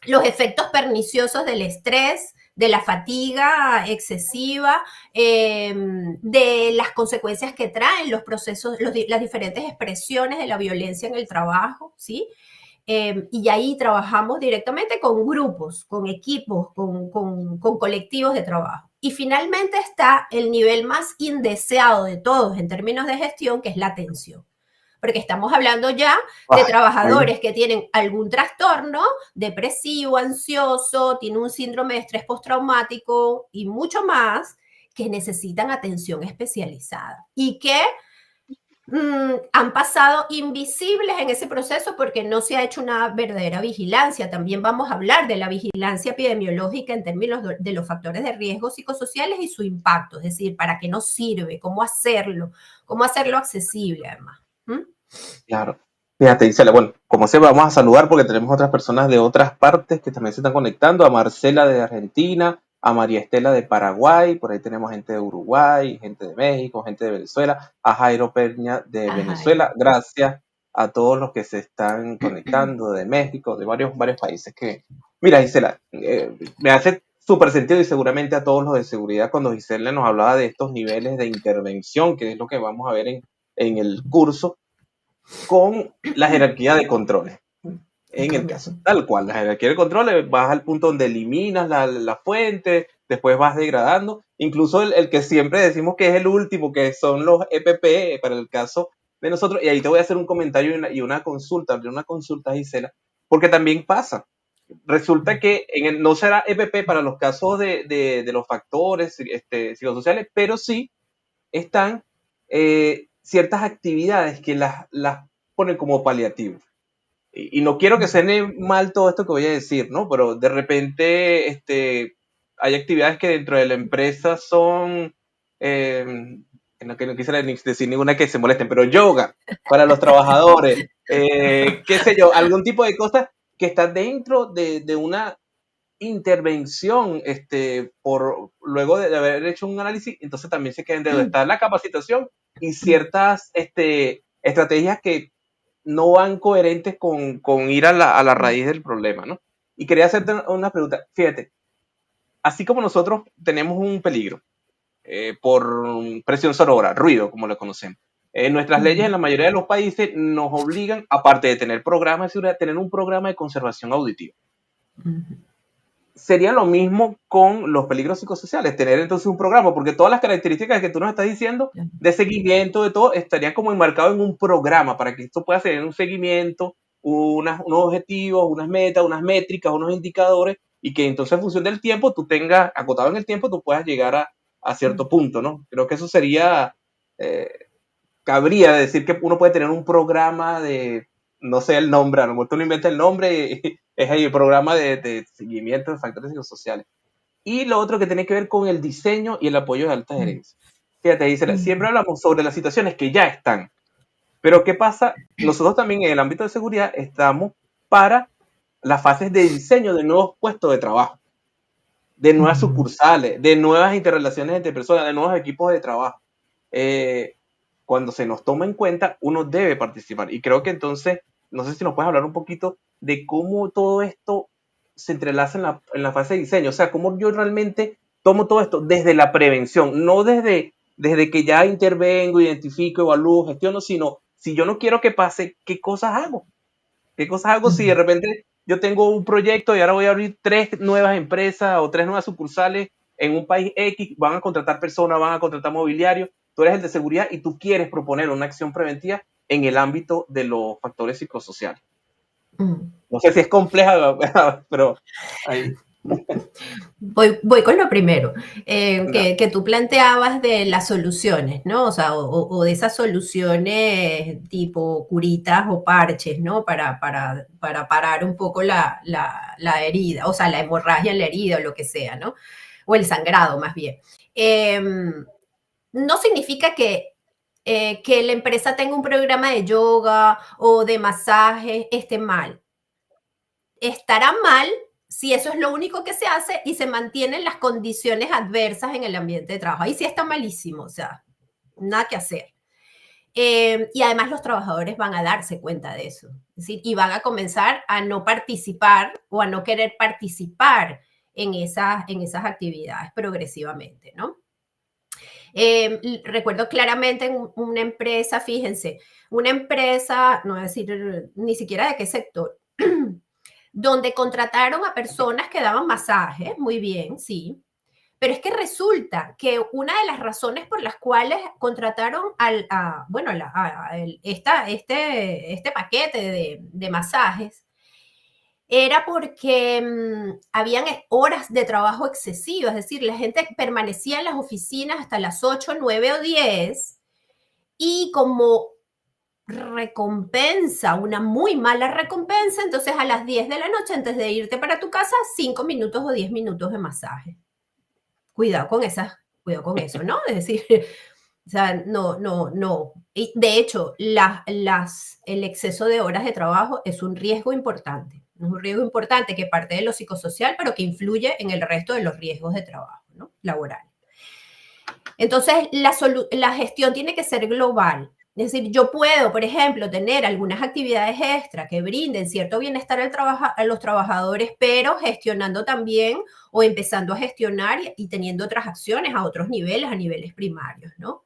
los efectos perniciosos del estrés, de la fatiga excesiva, de las consecuencias que traen los procesos, las diferentes expresiones de la violencia en el trabajo, ¿sí? Y ahí trabajamos directamente con grupos, con equipos, con colectivos de trabajo. Y finalmente está el nivel más indeseado de todos en términos de gestión, que es la atención. Porque estamos hablando ya de trabajadores que tienen algún trastorno depresivo, ansioso, tienen un síndrome de estrés postraumático y mucho más, que necesitan atención especializada y que han pasado invisibles en ese proceso porque no se ha hecho una verdadera vigilancia. También vamos a hablar de la vigilancia epidemiológica en términos de los factores de riesgo psicosociales y su impacto, es decir, para qué nos sirve, cómo hacerlo accesible además. ¿Mm? Claro. Fíjate, Isela, bueno, como se vamos a saludar porque tenemos otras personas de otras partes que también se están conectando, a Marcela de Argentina, a María Estela de Paraguay, por ahí tenemos gente de Uruguay, gente de México, gente de Venezuela, a Jairo Peña de Ajá. Venezuela. Gracias a todos los que se están conectando de México, de varios países que, mira, Isela, me hace súper sentido y seguramente a todos los de seguridad cuando Gisela nos hablaba de estos niveles de intervención, que es lo que vamos a ver en el curso con la jerarquía de controles. En el caso, tal cual, la jerarquía de controles, vas al punto donde eliminas la fuente, después vas degradando, incluso el que siempre decimos que es el último, que son los EPP, para el caso de nosotros, y ahí te voy a hacer un comentario y una consulta, Gisela, porque también pasa. Resulta que no será EPP para los casos de los factores psicosociales, pero sí están ciertas actividades que las ponen como paliativos. Y no quiero que suene mal todo esto que voy a decir, ¿no? Pero de repente hay actividades que dentro de la empresa son, que no quisiera decir ninguna que se molesten, pero yoga para los trabajadores, qué sé yo, algún tipo de cosas que están dentro de una intervención luego de haber hecho un análisis, entonces también se queda en deuda. Está la capacitación y ciertas estrategias que no van coherentes con ir a la raíz del problema, ¿no? Y quería hacerte una pregunta. Fíjate, así como nosotros tenemos un peligro por presión sonora, ruido, como lo conocemos, nuestras leyes en la mayoría de los países nos obligan, aparte de tener programas de seguridad, tener un programa de conservación auditiva. Sería lo mismo con los peligros psicosociales, tener entonces un programa, porque todas las características que tú nos estás diciendo de seguimiento, de todo, estarían como enmarcados en un programa para que esto pueda tener un seguimiento, unos objetivos, unas metas, unas métricas, unos indicadores, y que entonces en función del tiempo tú tengas, acotado en el tiempo, tú puedas llegar a cierto punto, ¿no? Creo que eso sería, cabría decir que uno puede tener un programa de, no sé el nombre, a lo mejor tú no inventas el nombre, es ahí el programa de seguimiento de factores psicosociales. Y lo otro que tiene que ver con el diseño y el apoyo de alta gerencia. Fíjate, dice, siempre hablamos sobre las situaciones que ya están, pero ¿qué pasa? Nosotros también en el ámbito de seguridad estamos para las fases de diseño de nuevos puestos de trabajo, de nuevas sucursales, de nuevas interrelaciones entre personas, de nuevos equipos de trabajo. Cuando se nos toma en cuenta, uno debe participar. Y creo que entonces, no sé si nos puedes hablar un poquito de cómo todo esto se entrelaza en la fase de diseño. O sea, cómo yo realmente tomo todo esto desde la prevención, no desde que ya intervengo, identifico, evalúo, gestiono, sino si yo no quiero que pase, ¿qué cosas hago? ¿Qué cosas hago si de repente yo tengo un proyecto y ahora voy a abrir 3 nuevas empresas o 3 nuevas sucursales en un país X, van a contratar personas, van a contratar mobiliario, tú eres el de seguridad y tú quieres proponer una acción preventiva en el ámbito de los factores psicosociales? No sé si es compleja, pero ahí. Voy con lo primero, No. que tú planteabas de las soluciones, ¿no? O sea, o de esas soluciones tipo curitas o parches, ¿no? Para parar un poco la herida, o sea, la hemorragia en la herida o lo que sea, ¿no? O el sangrado más bien. No significa que la empresa tenga un programa de yoga o de masaje esté mal. Estará mal si eso es lo único que se hace y se mantienen las condiciones adversas en el ambiente de trabajo. Ahí sí está malísimo, o sea, nada que hacer. Y además los trabajadores van a darse cuenta de eso, es decir, y van a comenzar a no participar o a no querer participar en esas actividades progresivamente, ¿no? Recuerdo claramente en una empresa, fíjense, una empresa, no voy a decir ni siquiera de qué sector, donde contrataron a personas que daban masajes, muy bien, sí, pero es que resulta que una de las razones por las cuales contrataron este paquete de masajes era porque habían horas de trabajo excesivas, es decir, la gente permanecía en las oficinas hasta las 8, 9 o 10 y como recompensa, una muy mala recompensa, entonces a las 10 de la noche, antes de irte para tu casa, 5 minutos o 10 minutos de masaje. Cuidado con eso, ¿no? Es decir, o sea, no. Y de hecho, el exceso de horas de trabajo es un riesgo importante. Es un riesgo importante que parte de lo psicosocial, pero que influye en el resto de los riesgos de trabajo, ¿no? Laboral. Entonces, la gestión tiene que ser global. Es decir, yo puedo, por ejemplo, tener algunas actividades extra que brinden cierto bienestar a los trabajadores, pero gestionando también o empezando a gestionar y teniendo otras acciones a otros niveles, a niveles primarios, ¿no?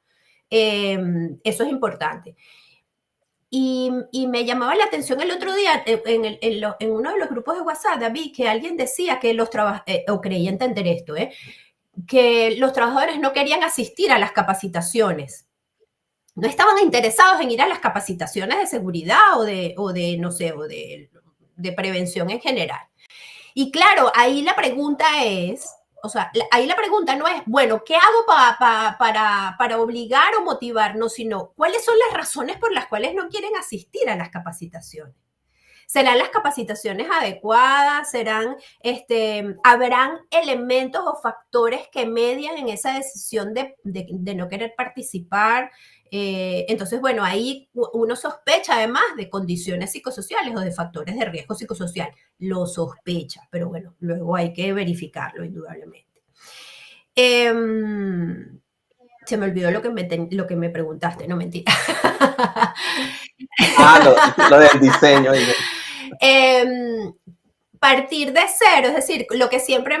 Eso es importante. Y me llamaba la atención el otro día en uno de los grupos de WhatsApp, David, que alguien decía que o creía entender esto, que los trabajadores no querían asistir a las capacitaciones. No estaban interesados en ir a las capacitaciones de seguridad no sé, de prevención en general. Y claro, ahí la pregunta es, o sea, ahí la pregunta no es, bueno, ¿qué hago para obligar o motivar? No, sino, ¿cuáles son las razones por las cuales no quieren asistir a las capacitaciones? ¿Serán las capacitaciones adecuadas? ¿Habrán elementos o factores que median en esa decisión de no querer participar? Entonces, bueno, ahí uno sospecha además de condiciones psicosociales o de factores de riesgo psicosocial. Lo sospecha, pero bueno, luego hay que verificarlo indudablemente. Se me olvidó lo que me preguntaste, no mentira. Lo del diseño. Partir de cero, es decir, lo que siempre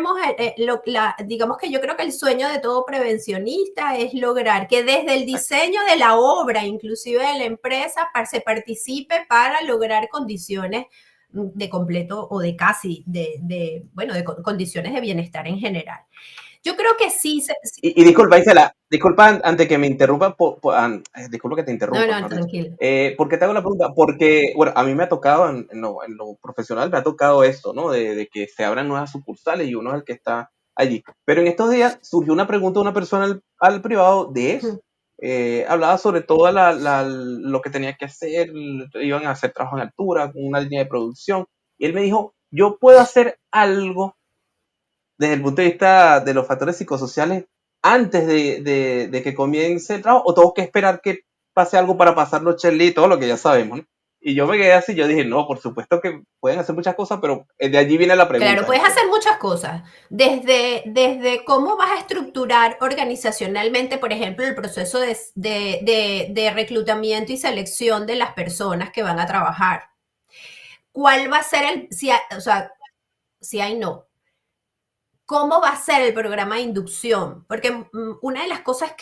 digamos que yo creo que el sueño de todo prevencionista es lograr que desde el diseño de la obra, inclusive de la empresa, se participe para lograr condiciones de completo o de casi, bueno, de condiciones de bienestar en general. Yo creo que sí. Y disculpa, Isela, disculpa antes que me interrumpa, disculpa que te interrumpa, No, tranquilo. ¿Por qué te hago la pregunta? Porque, bueno, a mí me ha tocado, en lo profesional, me ha tocado esto, ¿no? De que se abran nuevas sucursales y uno es el que está allí. Pero en estos días surgió una pregunta de una persona al privado de eso. Hablaba sobre todo lo que tenía que hacer, iban a hacer trabajo en altura, con una línea de producción. Y él me dijo, yo puedo hacer algo desde el punto de vista de los factores psicosociales antes de que comience el trabajo, o tengo que esperar que pase algo para pasarlo Shelly y todo lo que ya sabemos, ¿no? Y yo me quedé así, yo dije, no, por supuesto que pueden hacer muchas cosas, pero de allí viene la pregunta. Claro, puedes hacer muchas cosas. Desde cómo vas a estructurar organizacionalmente, por ejemplo, el proceso de reclutamiento y selección de las personas que van a trabajar. ¿Cuál va a ser si hay no? ¿Cómo va a ser el programa de inducción? Porque una de las cosas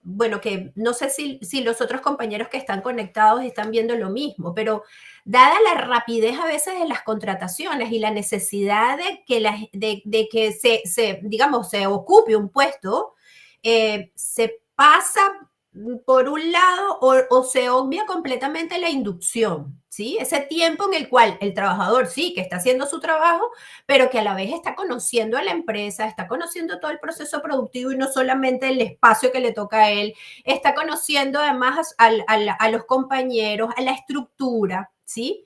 bueno, que no sé si los otros compañeros que están conectados están viendo lo mismo, pero dada la rapidez a veces de las contrataciones y la necesidad de que digamos, se ocupe un puesto, se pasa por un lado o se obvia completamente la inducción, ¿sí? Ese tiempo en el cual el trabajador sí que está haciendo su trabajo, pero que a la vez está conociendo a la empresa, está conociendo todo el proceso productivo y no solamente el espacio que le toca a él, está conociendo además a los compañeros, a la estructura, ¿sí?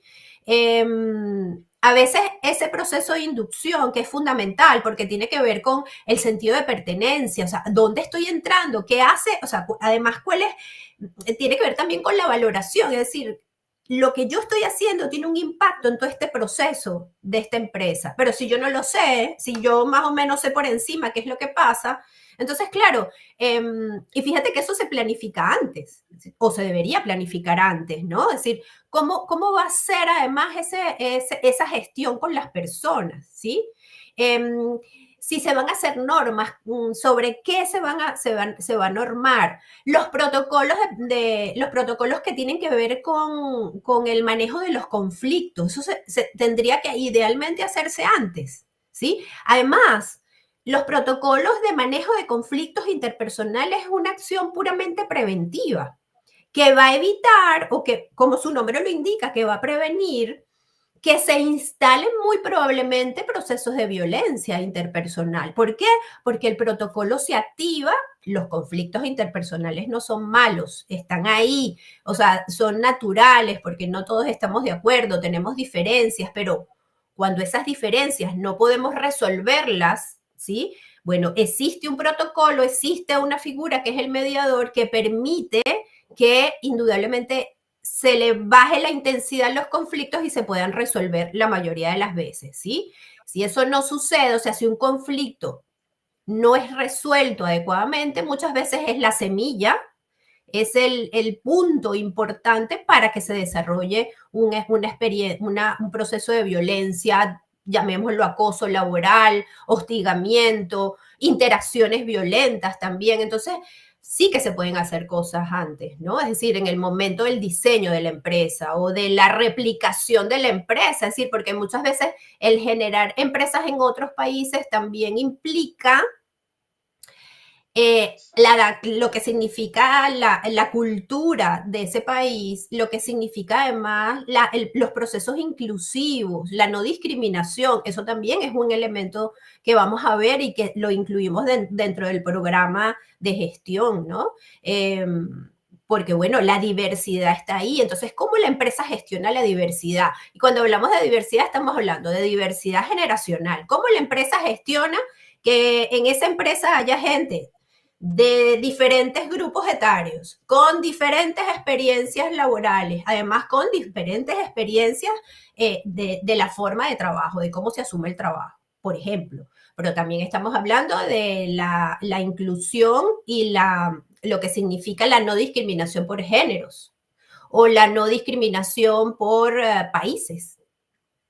A veces ese proceso de inducción, que es fundamental porque tiene que ver con el sentido de pertenencia, o sea, ¿dónde estoy entrando? ¿Qué hace? O sea, además, tiene que ver también con la valoración, es decir, lo que yo estoy haciendo tiene un impacto en todo este proceso de esta empresa, pero si yo no lo sé, si yo más o menos sé por encima qué es lo que pasa, entonces, claro, y fíjate que eso se planifica antes, o se debería planificar antes, ¿no? Es decir, ¿cómo va a ser además esa gestión con las personas, ¿sí? Si se van a hacer normas sobre qué se va a normar, los protocolos los protocolos que tienen que ver con el manejo de los conflictos, eso tendría que idealmente hacerse antes, ¿sí? Además, los protocolos de manejo de conflictos interpersonales es una acción puramente preventiva que va a evitar, o que, como su nombre lo indica, que va a prevenir que se instalen muy probablemente procesos de violencia interpersonal. ¿Por qué? Porque el protocolo se activa, los conflictos interpersonales no son malos, están ahí, o sea, son naturales porque no todos estamos de acuerdo, tenemos diferencias, pero cuando esas diferencias no podemos resolverlas, ¿sí? Bueno, existe un protocolo, existe una figura que es el mediador que permite que indudablemente se le baje la intensidad en los conflictos y se puedan resolver la mayoría de las veces, ¿sí? Si eso no sucede, o sea, si un conflicto no es resuelto adecuadamente, muchas veces es la semilla, es el punto importante para que se desarrolle un proceso de violencia, llamémoslo acoso laboral, hostigamiento, interacciones violentas también. Entonces, sí que se pueden hacer cosas antes, ¿no? Es decir, en el momento del diseño de la empresa o de la replicación de la empresa, es decir, porque muchas veces el generar empresas en otros países también implica lo que significa la cultura de ese país, lo que significa además los procesos inclusivos, la no discriminación, eso también es un elemento que vamos a ver y que lo incluimos dentro del programa de gestión, ¿no? Porque, bueno, la diversidad está ahí. Entonces, ¿cómo la empresa gestiona la diversidad? Y cuando hablamos de diversidad, estamos hablando de diversidad generacional. ¿Cómo la empresa gestiona que en esa empresa haya gente de diferentes grupos etarios, con diferentes experiencias laborales, además con diferentes experiencias de la forma de trabajo, de cómo se asume el trabajo, por ejemplo? Pero también estamos hablando de la inclusión y lo que significa la no discriminación por géneros o la no discriminación por países,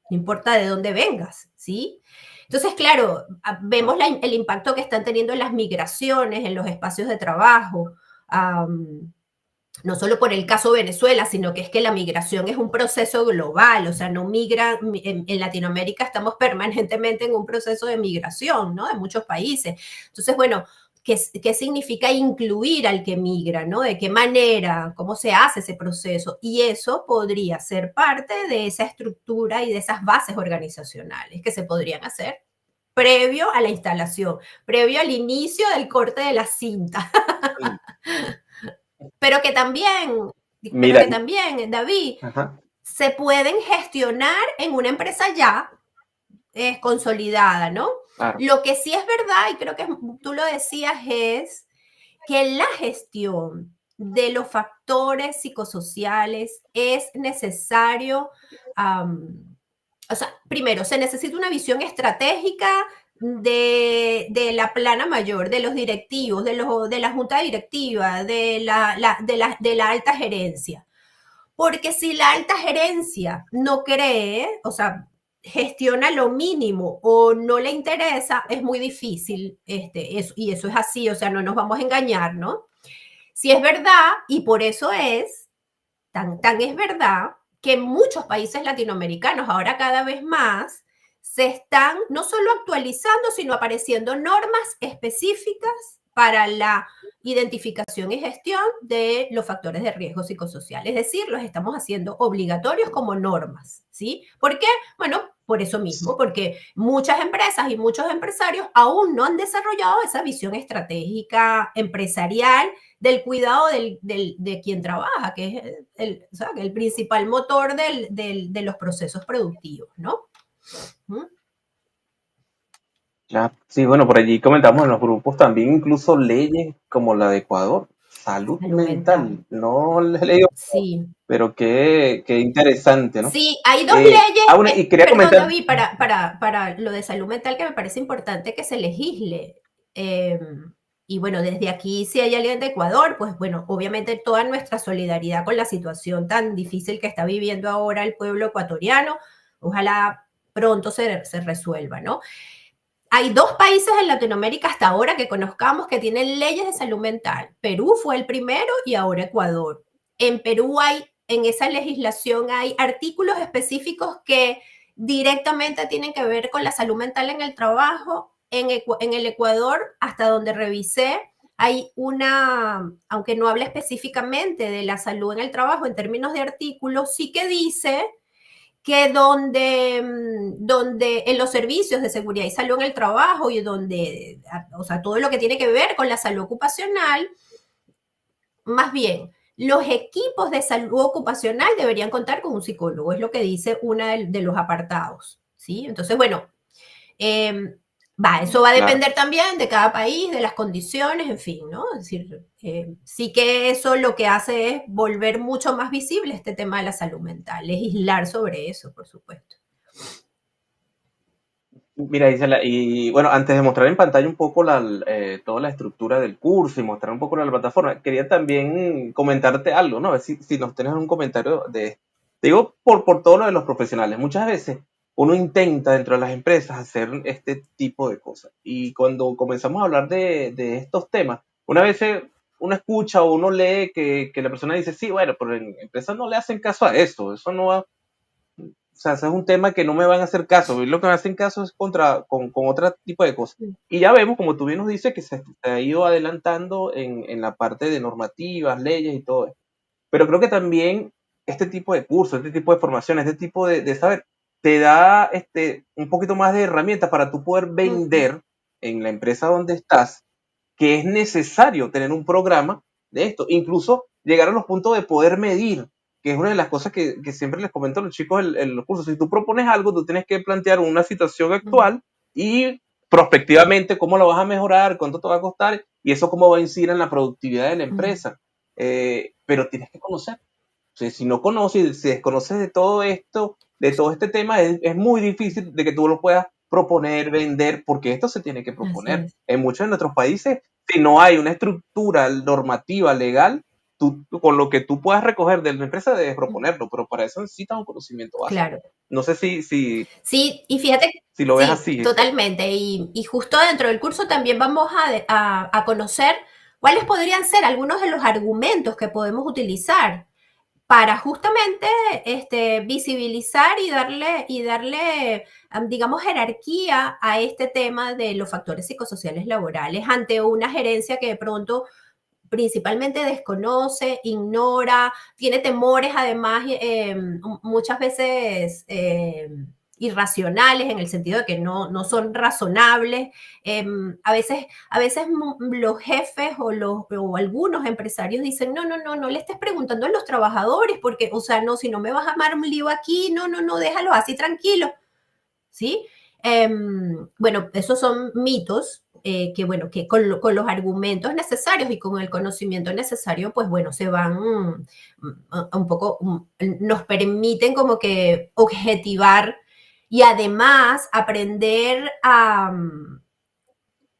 no importa de dónde vengas, ¿sí? Entonces, claro, vemos el impacto que están teniendo las migraciones en los espacios de trabajo, no solo por el caso Venezuela, sino que es que la migración es un proceso global, o sea, no migra, en Latinoamérica estamos permanentemente en un proceso de migración, ¿no? De muchos países. Entonces, bueno, ¿qué significa incluir al que migra, ¿no? ¿De qué manera? ¿Cómo se hace ese proceso? Y eso podría ser parte de esa estructura y de esas bases organizacionales que se podrían hacer previo a la instalación, previo al inicio del corte de la cinta. Pero que también, pero Mira, que también, David, ajá, se pueden gestionar en una empresa ya consolidada, ¿no? claro, Lo que sí es verdad, y creo que tú lo decías, es que la gestión de los factores psicosociales es necesario, o sea, primero, se necesita una visión estratégica de la plana mayor, de los directivos, de la junta directiva, de la alta gerencia. Porque si la alta gerencia no cree, o sea, gestiona lo mínimo o no le interesa, es muy difícil, y eso es así, o sea, no nos vamos a engañar, ¿no? Si es verdad, y por eso es, tan es verdad, que muchos países latinoamericanos, ahora cada vez más, se están no solo actualizando, sino apareciendo normas específicas para la identificación y gestión de los factores de riesgo psicosocial. Es decir, los estamos haciendo obligatorios como normas, ¿sí? ¿Por qué? Bueno, por eso mismo, porque muchas empresas y muchos empresarios aún no han desarrollado esa visión estratégica empresarial del cuidado de quien trabaja, que es o sea, el principal motor de los procesos productivos, ¿no? ¿Mm? ya. Sí, bueno, por allí comentamos en los grupos también incluso leyes como la de Ecuador, salud Salud mental. mental, no la he leído, Sí. pero qué interesante, ¿no? Sí, hay dos leyes, Y quería perdón comentar, David, para lo de salud mental que me parece importante que se legisle. Eh, y bueno, desde aquí, si hay alguien de Ecuador, pues bueno, obviamente toda nuestra solidaridad con la situación tan difícil que está viviendo ahora el pueblo ecuatoriano, ojalá pronto se resuelva, ¿no? Hay dos países en Latinoamérica hasta ahora que conozcamos que tienen leyes de salud mental. Perú fue el primero y ahora Ecuador. En Perú en esa legislación hay artículos específicos que directamente tienen que ver con la salud mental en el trabajo. En el Ecuador, hasta donde revisé, hay aunque no habla específicamente de la salud en el trabajo en términos de artículos, sí que dice que donde en los servicios de seguridad y salud en el trabajo y donde, o sea, todo lo que tiene que ver con la salud ocupacional, más bien, los equipos de salud ocupacional deberían contar con un psicólogo, es lo que dice uno de los apartados, ¿sí? Entonces, bueno, eh, eso va a Claro. depender también de cada país, de las condiciones, en fin, ¿no? Es decir, sí que eso lo que hace es volver mucho más visible este tema de la salud mental, legislar sobre eso, por supuesto. Mira, Isela, y bueno, antes de mostrar en pantalla un poco toda la estructura del curso y mostrar un poco la plataforma, quería también comentarte algo, ¿no? A ver si nos tienes un comentario te digo por todo lo de los profesionales. Muchas veces uno intenta dentro de las empresas hacer este tipo de cosas. Y cuando comenzamos a hablar de estos temas, una vez uno escucha o uno lee que la persona dice, sí, bueno, pero en empresas no le hacen caso a eso no va, o sea, ese es un tema que no me van a hacer caso. Y lo que me hacen caso es con otro tipo de cosas. Y ya vemos, como tú bien nos dices, que se ha ido adelantando en la parte de normativas, leyes y todo eso. Pero creo que también este tipo de cursos, este tipo de formación, este tipo de saber, te da un poquito más de herramientas para tú poder Uh -huh. vender en la empresa donde estás que es necesario tener un programa de esto, incluso llegar a los puntos de poder medir, que es una de las cosas que siempre les comento a los chicos en los cursos. Si tú propones algo, tú tienes que plantear una situación Uh -huh. actual y prospectivamente cómo lo vas a mejorar, cuánto te va a costar y eso cómo va a incidir en la productividad de la Uh -huh. empresa. Pero tienes que conocer. O sea, si no conoces, si desconoces de todo esto, de todo este tema, es muy difícil de que tú lo puedas proponer, vender, porque esto se tiene que Así proponer. es. En muchos de nuestros países, si no hay una estructura normativa legal, con lo que tú puedas recoger de la empresa debes Uh -huh. proponerlo, pero para eso necesitas un conocimiento básico. Claro. No sé Sí, y fíjate, si lo ves sí, así, Gisela. totalmente. Y justo dentro del curso también vamos a conocer cuáles podrían ser algunos de los argumentos que podemos utilizar para justamente visibilizar y darle, digamos, jerarquía a este tema de los factores psicosociales laborales ante una gerencia que de pronto principalmente desconoce, ignora, tiene temores además muchas veces irracionales en el sentido de que no son razonables. A veces los jefes o algunos empresarios dicen, no le estés preguntando a los trabajadores porque, o sea, no, si no me vas a armar un lío aquí, no, déjalo así tranquilo. ¿Sí? Bueno, esos son mitos que, bueno, que con los argumentos necesarios y con el conocimiento necesario, pues bueno, se van un poco, nos permiten como que objetivar y además aprender a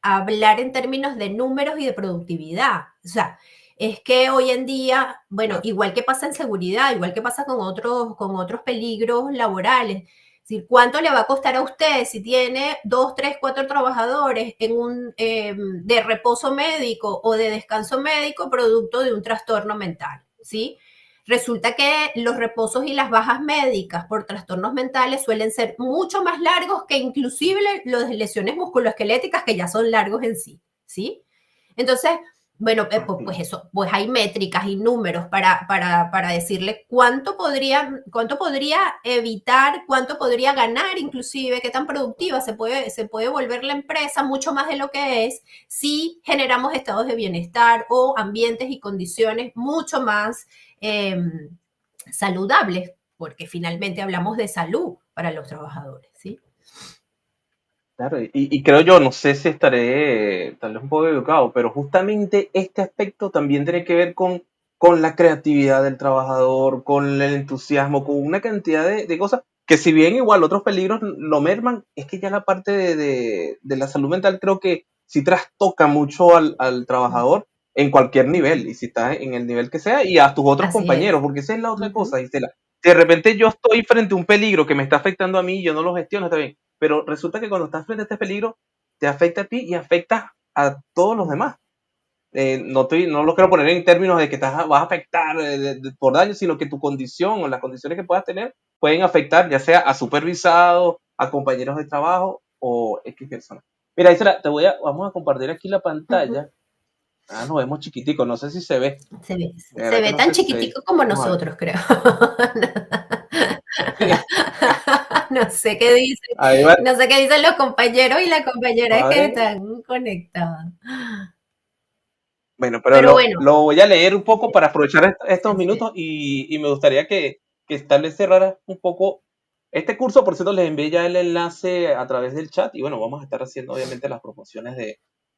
hablar en términos de números y de productividad. O sea, es que hoy en día, bueno, Claro. igual que pasa en seguridad, igual que pasa con otros peligros laborales, es decir, ¿cuánto le va a costar a usted si tiene 2, 3, 4 trabajadores de reposo médico o de descanso médico producto de un trastorno mental? ¿Sí? Resulta que los reposos y las bajas médicas por trastornos mentales suelen ser mucho más largos que inclusive las lesiones musculoesqueléticas que ya son largos en sí, ¿sí? Entonces, bueno, pues eso, pues hay métricas y números para decirle cuánto podría evitar, cuánto podría ganar inclusive, qué tan productiva se puede volver la empresa, mucho más de lo que es, si generamos estados de bienestar o ambientes y condiciones mucho más eh, saludables, porque finalmente hablamos de salud para los trabajadores, ¿sí? Claro, y creo yo, no sé si estaré tal vez un poco equivocado, pero justamente este aspecto también tiene que ver con la creatividad del trabajador, con el entusiasmo, con una cantidad de cosas que si bien igual otros peligros lo merman, es que ya la parte de la salud mental creo que sí trastoca mucho al trabajador en cualquier nivel, y si está en el nivel que sea, y a tus otros Así es. compañeros, porque esa es la otra Ujú. cosa, Gisela. Si de repente yo estoy frente a un peligro que me está afectando a mí y yo no lo gestiono, está bien, pero resulta que cuando estás frente a este peligro, te afecta a ti y afecta a todos los demás. No lo quiero poner en términos de que vas a afectar por daño, sino que tu condición o las condiciones que puedas tener pueden afectar ya sea a supervisados, a compañeros de trabajo o X personas. Mira, Isra, vamos a compartir aquí la Ujú. pantalla. Ah, nos vemos chiquitico, no sé si se ve. Se ve, De se verdad que ve no tan sé si se ve. chiquitico como Vamos a ver. nosotros, creo. No sé qué dicen, Ahí va, no sé qué dicen los compañeros y las compañeras que madre. están conectados. Bueno, pero Pero bueno, lo voy a leer un poco para aprovechar estos sí. minutos y me gustaría que tal vez cerrara un poco este curso. Por cierto, les envié ya el enlace a través del chat y bueno, vamos a estar haciendo obviamente las promociones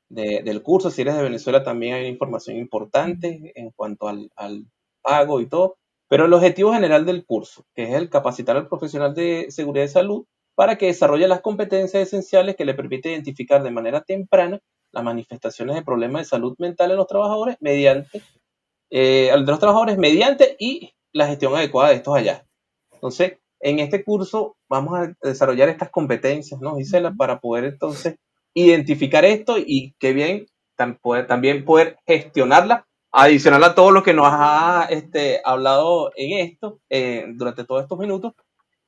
del curso. Si eres de Venezuela también hay información importante en cuanto al pago y todo. Pero el objetivo general del curso, que es el capacitar al profesional de seguridad y salud para que desarrolle las competencias esenciales que le permiten identificar de manera temprana las manifestaciones de problemas de salud mental en los trabajadores mediante y la gestión adecuada de estos hallazgos. Entonces, en este curso vamos a desarrollar estas competencias, ¿no, Gisela? Para poder entonces identificar esto y que bien también poder gestionarla, adicional a todo lo que nos ha hablado en esto durante todos estos minutos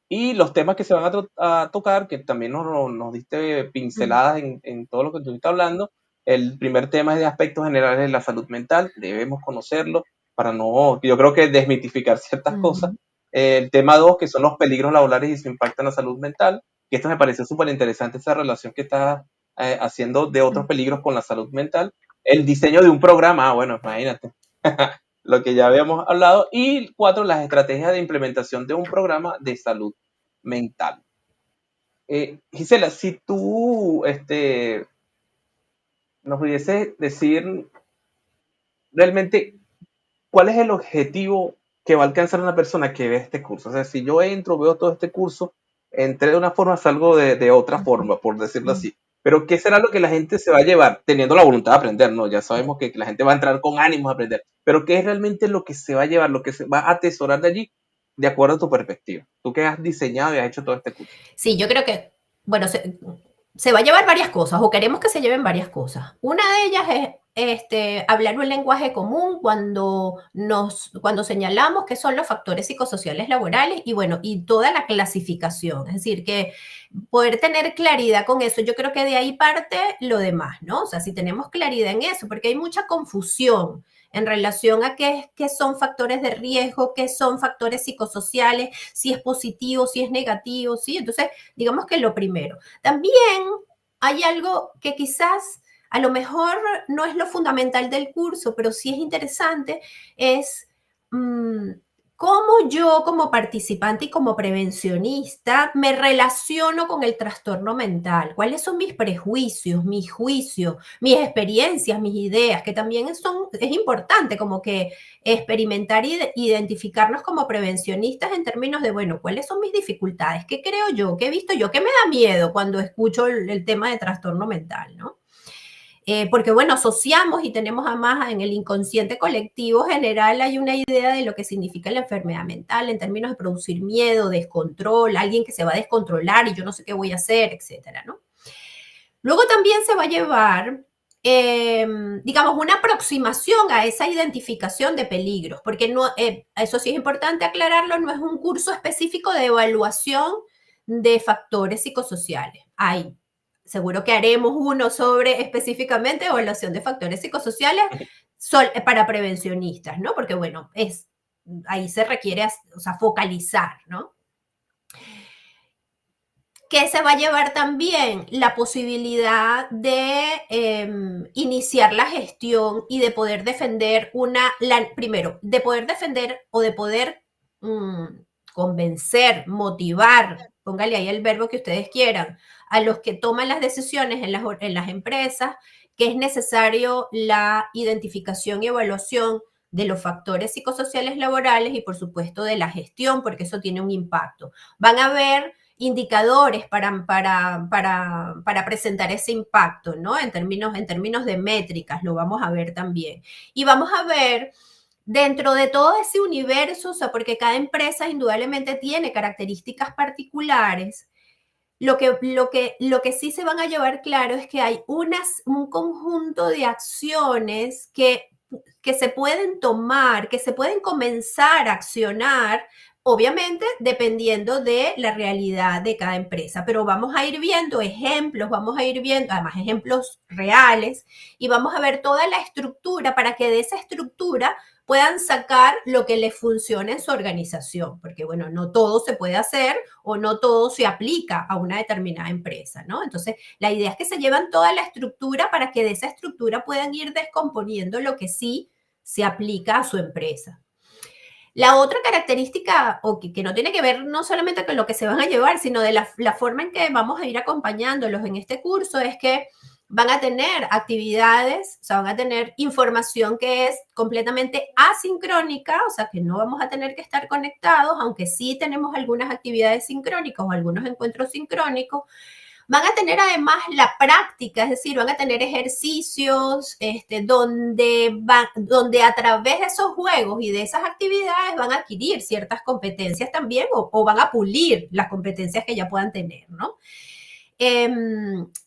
y los temas que se van a tocar, que también nos diste pinceladas en todo lo que estuviste hablando. El primer tema es de aspectos generales de la salud mental, debemos conocerlo para no, yo creo que desmitificar ciertas cosas. El tema 2, que son los peligros laborales y su impacto en la salud mental, que esto me pareció súper interesante, esa relación que está haciendo de otros peligros con la salud mental. El diseño de un programa, bueno, imagínate, lo que ya habíamos hablado. Y 4, las estrategias de implementación de un programa de salud mental. Gisela, si tú nos pudieses decir realmente cuál es el objetivo que va a alcanzar una persona que ve este curso. O sea, si yo entro, veo todo este curso, entré de una forma, salgo de otra forma, por decirlo así. Pero ¿qué será lo que la gente se va a llevar teniendo la voluntad de aprender? No, ya sabemos que la gente va a entrar con ánimos a aprender. Pero ¿qué es realmente lo que se va a llevar, lo que se va a atesorar de allí, de acuerdo a tu perspectiva? Tú que has diseñado y has hecho todo este curso. Sí, yo creo que, bueno, se va a llevar varias cosas, o queremos que se lleven varias cosas. Una de ellas es hablar un lenguaje común cuando señalamos qué son los factores psicosociales laborales y bueno, y toda la clasificación. Es decir, que poder tener claridad con eso, yo creo que de ahí parte lo demás, ¿no? O sea, si tenemos claridad en eso, porque hay mucha confusión en relación a qué son factores de riesgo, qué son factores psicosociales, si es positivo, si es negativo, ¿sí? Entonces, digamos que lo primero. También hay algo que quizás a lo mejor no es lo fundamental del curso, pero sí es interesante, es cómo yo como participante y como prevencionista me relaciono con el trastorno mental, cuáles son mis prejuicios, mis juicios, mis experiencias, mis ideas, que también es importante como que experimentar y identificarnos como prevencionistas en términos de, bueno, ¿cuáles son mis dificultades? ¿Qué creo yo? ¿Qué he visto yo? ¿Qué me da miedo cuando escucho el tema de trastorno mental, ¿no? Porque bueno, asociamos y tenemos además en el inconsciente colectivo general hay una idea de lo que significa la enfermedad mental en términos de producir miedo, descontrol, alguien que se va a descontrolar y yo no sé qué voy a hacer, etcétera, ¿no? Luego también se va a llevar, digamos, una aproximación a esa identificación de peligros, porque no, eso sí es importante aclararlo, no es un curso específico de evaluación de factores psicosociales. Hay, seguro que haremos uno sobre específicamente evaluación de factores psicosociales para prevencionistas, ¿no? Porque, bueno, ahí se requiere, o sea, focalizar, ¿no? Que se va a llevar también la posibilidad de iniciar la gestión y de poder defender primero, de poder defender o de poder convencer, motivar, póngale ahí el verbo que ustedes quieran, a los que toman las decisiones en las empresas, que es necesario la identificación y evaluación de los factores psicosociales laborales y por supuesto de la gestión, porque eso tiene un impacto. Van a ver indicadores para presentar ese impacto, ¿no? En términos de métricas, lo vamos a ver también. Y vamos a ver dentro de todo ese universo, o sea, porque cada empresa indudablemente tiene características particulares, lo que sí se van a llevar claro es que hay un conjunto de acciones que se pueden tomar, que se pueden comenzar a accionar, obviamente dependiendo de la realidad de cada empresa, pero vamos a ir viendo ejemplos, vamos a ir viendo además ejemplos reales y vamos a ver toda la estructura para que de esa estructura puedan sacar lo que les funcione en su organización, porque bueno, no todo se puede hacer o no todo se aplica a una determinada empresa, ¿no? Entonces, la idea es que se llevan toda la estructura para que de esa estructura puedan ir descomponiendo lo que sí se aplica a su empresa. La otra característica, o que no tiene que ver no solamente con lo que se van a llevar, sino de la forma en que vamos a ir acompañándolos en este curso, es que van a tener actividades, o sea, van a tener información que es completamente asincrónica, o sea, que no vamos a tener que estar conectados, aunque sí tenemos algunas actividades sincrónicas o algunos encuentros sincrónicos. Van a tener además la práctica, es decir, van a tener ejercicios donde a través de esos juegos y de esas actividades van a adquirir ciertas competencias también o van a pulir las competencias que ya puedan tener, ¿no?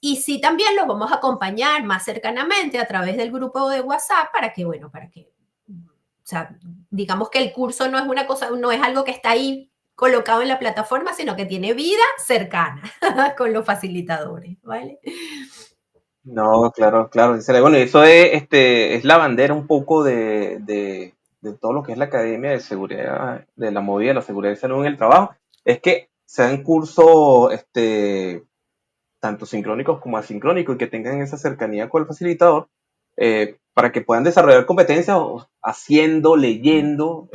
Y sí también los vamos a acompañar más cercanamente a través del grupo de WhatsApp para que, bueno, o sea, digamos que el curso no es una cosa, no es algo que está ahí colocado en la plataforma, sino que tiene vida cercana con los facilitadores, ¿vale? No, claro, claro. Bueno, eso es la bandera un poco de todo lo que es la Academia de Seguridad, de la movida de la seguridad y salud en el trabajo. Es que sean cursos, tanto sincrónicos como asincrónicos y que tengan esa cercanía con el facilitador, para que puedan desarrollar competencias haciendo, leyendo.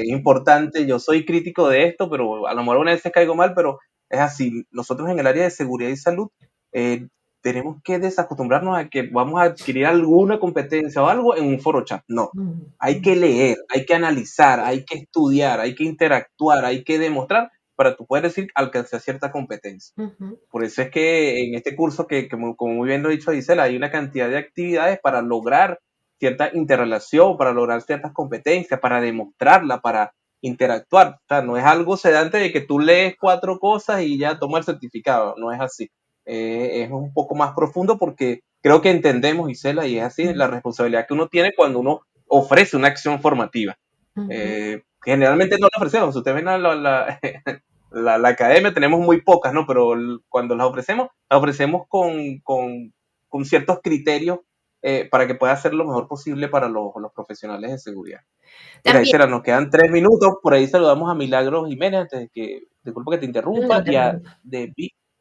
Importante, yo soy crítico de esto, pero a lo mejor una vez caigo mal, pero es así. Nosotros en el área de seguridad y salud, eh, tenemos que desacostumbrarnos a que vamos a adquirir alguna competencia o algo en un foro chat. No, hay que leer, hay que analizar, hay que estudiar, hay que interactuar, hay que demostrar para tú poder decir alcanzar cierta competencia. Por eso es que en este curso, como muy bien lo ha dicho Gisela, hay una cantidad de actividades para lograr cierta interrelación, para lograr ciertas competencias, para demostrarla, para interactuar. O sea, no es algo sedante de que tú lees 4 cosas y ya tomas el certificado, no es así. Es un poco más profundo porque creo que entendemos, Gisela, y es así, la responsabilidad que uno tiene cuando uno ofrece una acción formativa. Generalmente no la ofrecemos. Ustedes ven la academia, tenemos muy pocas, ¿no? Pero cuando las ofrecemos con ciertos criterios, para que pueda ser lo mejor posible para los profesionales de seguridad. Mira, También, Isela, nos quedan 3 minutos, por ahí saludamos a Milagros Jiménez, antes de que, disculpa que te interrumpa, no te y a preocupes.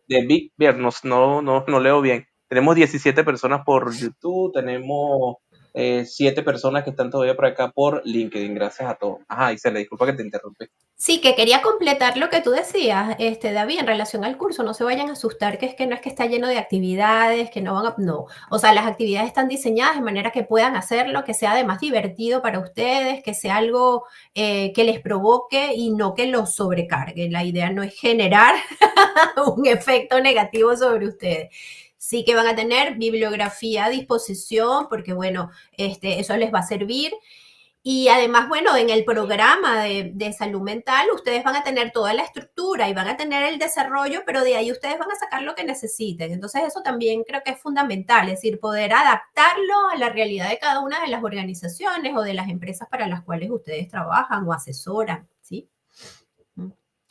de Big Bear, no leo bien. Tenemos 17 personas por YouTube, tenemos 7 personas que están todavía por acá por LinkedIn, gracias a todos. Ajá, Isela, disculpa que te interrumpí. Sí, que quería completar lo que tú decías, David, en relación al curso. No se vayan a asustar, que es que no es que está lleno de actividades, que no van a... No, o sea, las actividades están diseñadas de manera que puedan hacerlo, que sea además divertido para ustedes, que sea algo que les provoque y no que los sobrecargue. La idea no es generar un efecto negativo sobre ustedes. Sí que van a tener bibliografía a disposición, porque bueno, eso les va a servir. Y además, bueno, en el programa de salud mental ustedes van a tener toda la estructura y van a tener el desarrollo, pero de ahí ustedes van a sacar lo que necesiten. Entonces eso también creo que es fundamental, es decir, poder adaptarlo a la realidad de cada una de las organizaciones o de las empresas para las cuales ustedes trabajan o asesoran, ¿sí?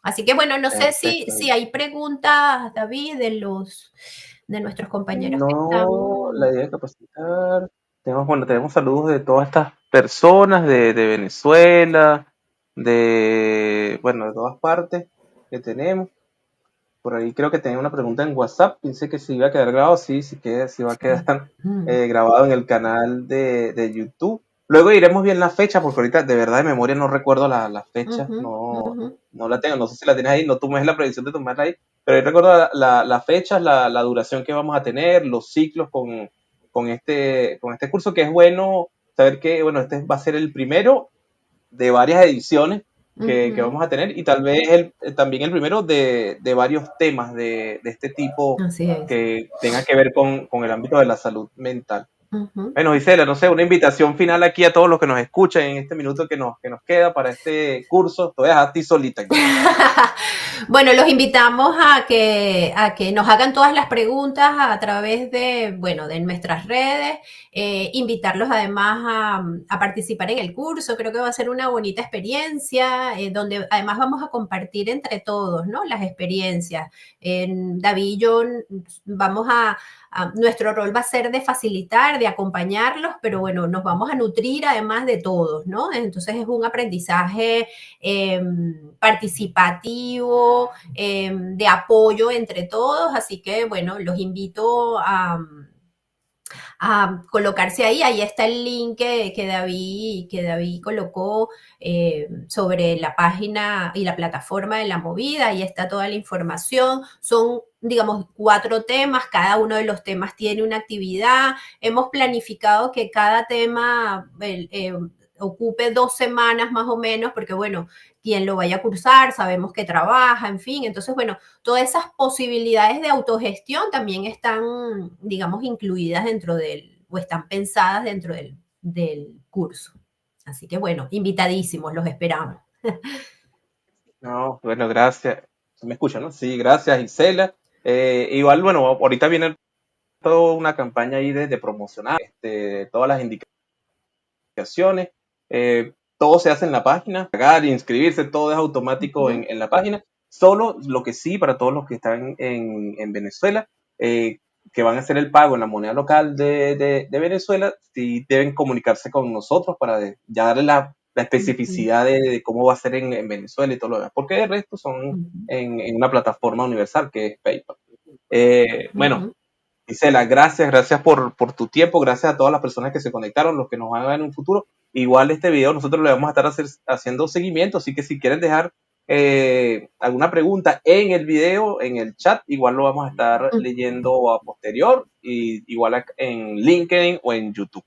Así que bueno, no sé Perfecto. si hay preguntas, David, de nuestros compañeros que están... No, la idea de capacitar. Tenemos saludos de todas estas personas de Venezuela, de todas partes que tenemos. Por ahí creo que tenía una pregunta en WhatsApp. Pensé que se iba a quedar grabado. Sí, sí va a quedar grabado en el canal de YouTube. Luego iremos bien la fecha, porque ahorita de verdad de memoria no recuerdo la fecha. No la tengo. No sé si la tienes ahí. No tomes la previsión de tomarla ahí. Pero ahí recuerdo la fecha, la duración que vamos a tener, los ciclos con este curso, que es bueno saber que, bueno, este va a ser el primero de varias ediciones que vamos a tener, y tal vez también el primero de varios temas de este tipo Así es. que tengan que ver con el ámbito de la salud mental. Ujú. Bueno, Gisela, no sé, una invitación final aquí a todos los que nos escuchan en este minuto que nos queda para este curso. Te voy a dejar a ti solita aquí. Bueno, los invitamos a que nos hagan todas las preguntas a través de, bueno, de nuestras redes, invitarlos además a participar en el curso. Creo que va a ser una bonita experiencia, donde además vamos a compartir entre todos, ¿no? Las experiencias. David y yo vamos nuestro rol va a ser de facilitar, de acompañarlos, pero bueno, nos vamos a nutrir además de todos, ¿no? Entonces es un aprendizaje participativo, de apoyo entre todos, así que bueno, los invito a colocarse ahí. Ahí está el link que David colocó sobre la página y la plataforma de la movida. Ahí está toda la información. Son, digamos, 4 temas. Cada uno de los temas tiene una actividad. Hemos planificado que cada tema ocupe 2 semanas más o menos, porque bueno, quien lo vaya a cursar, sabemos que trabaja, en fin. Entonces, bueno, todas esas posibilidades de autogestión también están, digamos, incluidas dentro o están pensadas dentro del curso. Así que bueno, invitadísimos, los esperamos. No, bueno, gracias. ¿Se me escucha, no? Sí, gracias, Gisela. Igual, bueno, ahorita viene toda una campaña ahí de promocionar todas las indicaciones. Todo se hace en la página, pagar, inscribirse, todo es automático en la página. Solo lo que sí, para todos los que están en Venezuela, que van a hacer el pago en la moneda local de Venezuela, sí deben comunicarse con nosotros para ya darle la especificidad de cómo va a ser en Venezuela y todo lo demás, porque el resto son en una plataforma universal que es PayPal. Bueno, Gisela, gracias por tu tiempo, gracias a todas las personas que se conectaron, los que nos van a ver en un futuro. Igual este video nosotros le vamos a estar haciendo seguimiento, así que si quieren dejar alguna pregunta en el video, en el chat, igual lo vamos a estar leyendo a posterior, y igual en LinkedIn o en YouTube.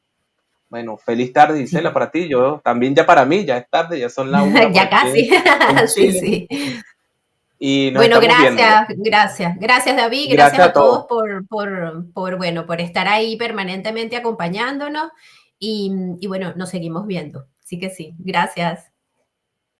Bueno, feliz tarde, Gisela, Sí. para ti. Yo también, ya para mí, ya es tarde, ya son las 1 por Ya aquí casi. en Sí, Chile. sí. Y nos Bueno, estamos viendo. gracias David, gracias Gracias a a todos todos. bueno, por estar ahí permanentemente acompañándonos y bueno, nos seguimos viendo. Así que sí, gracias.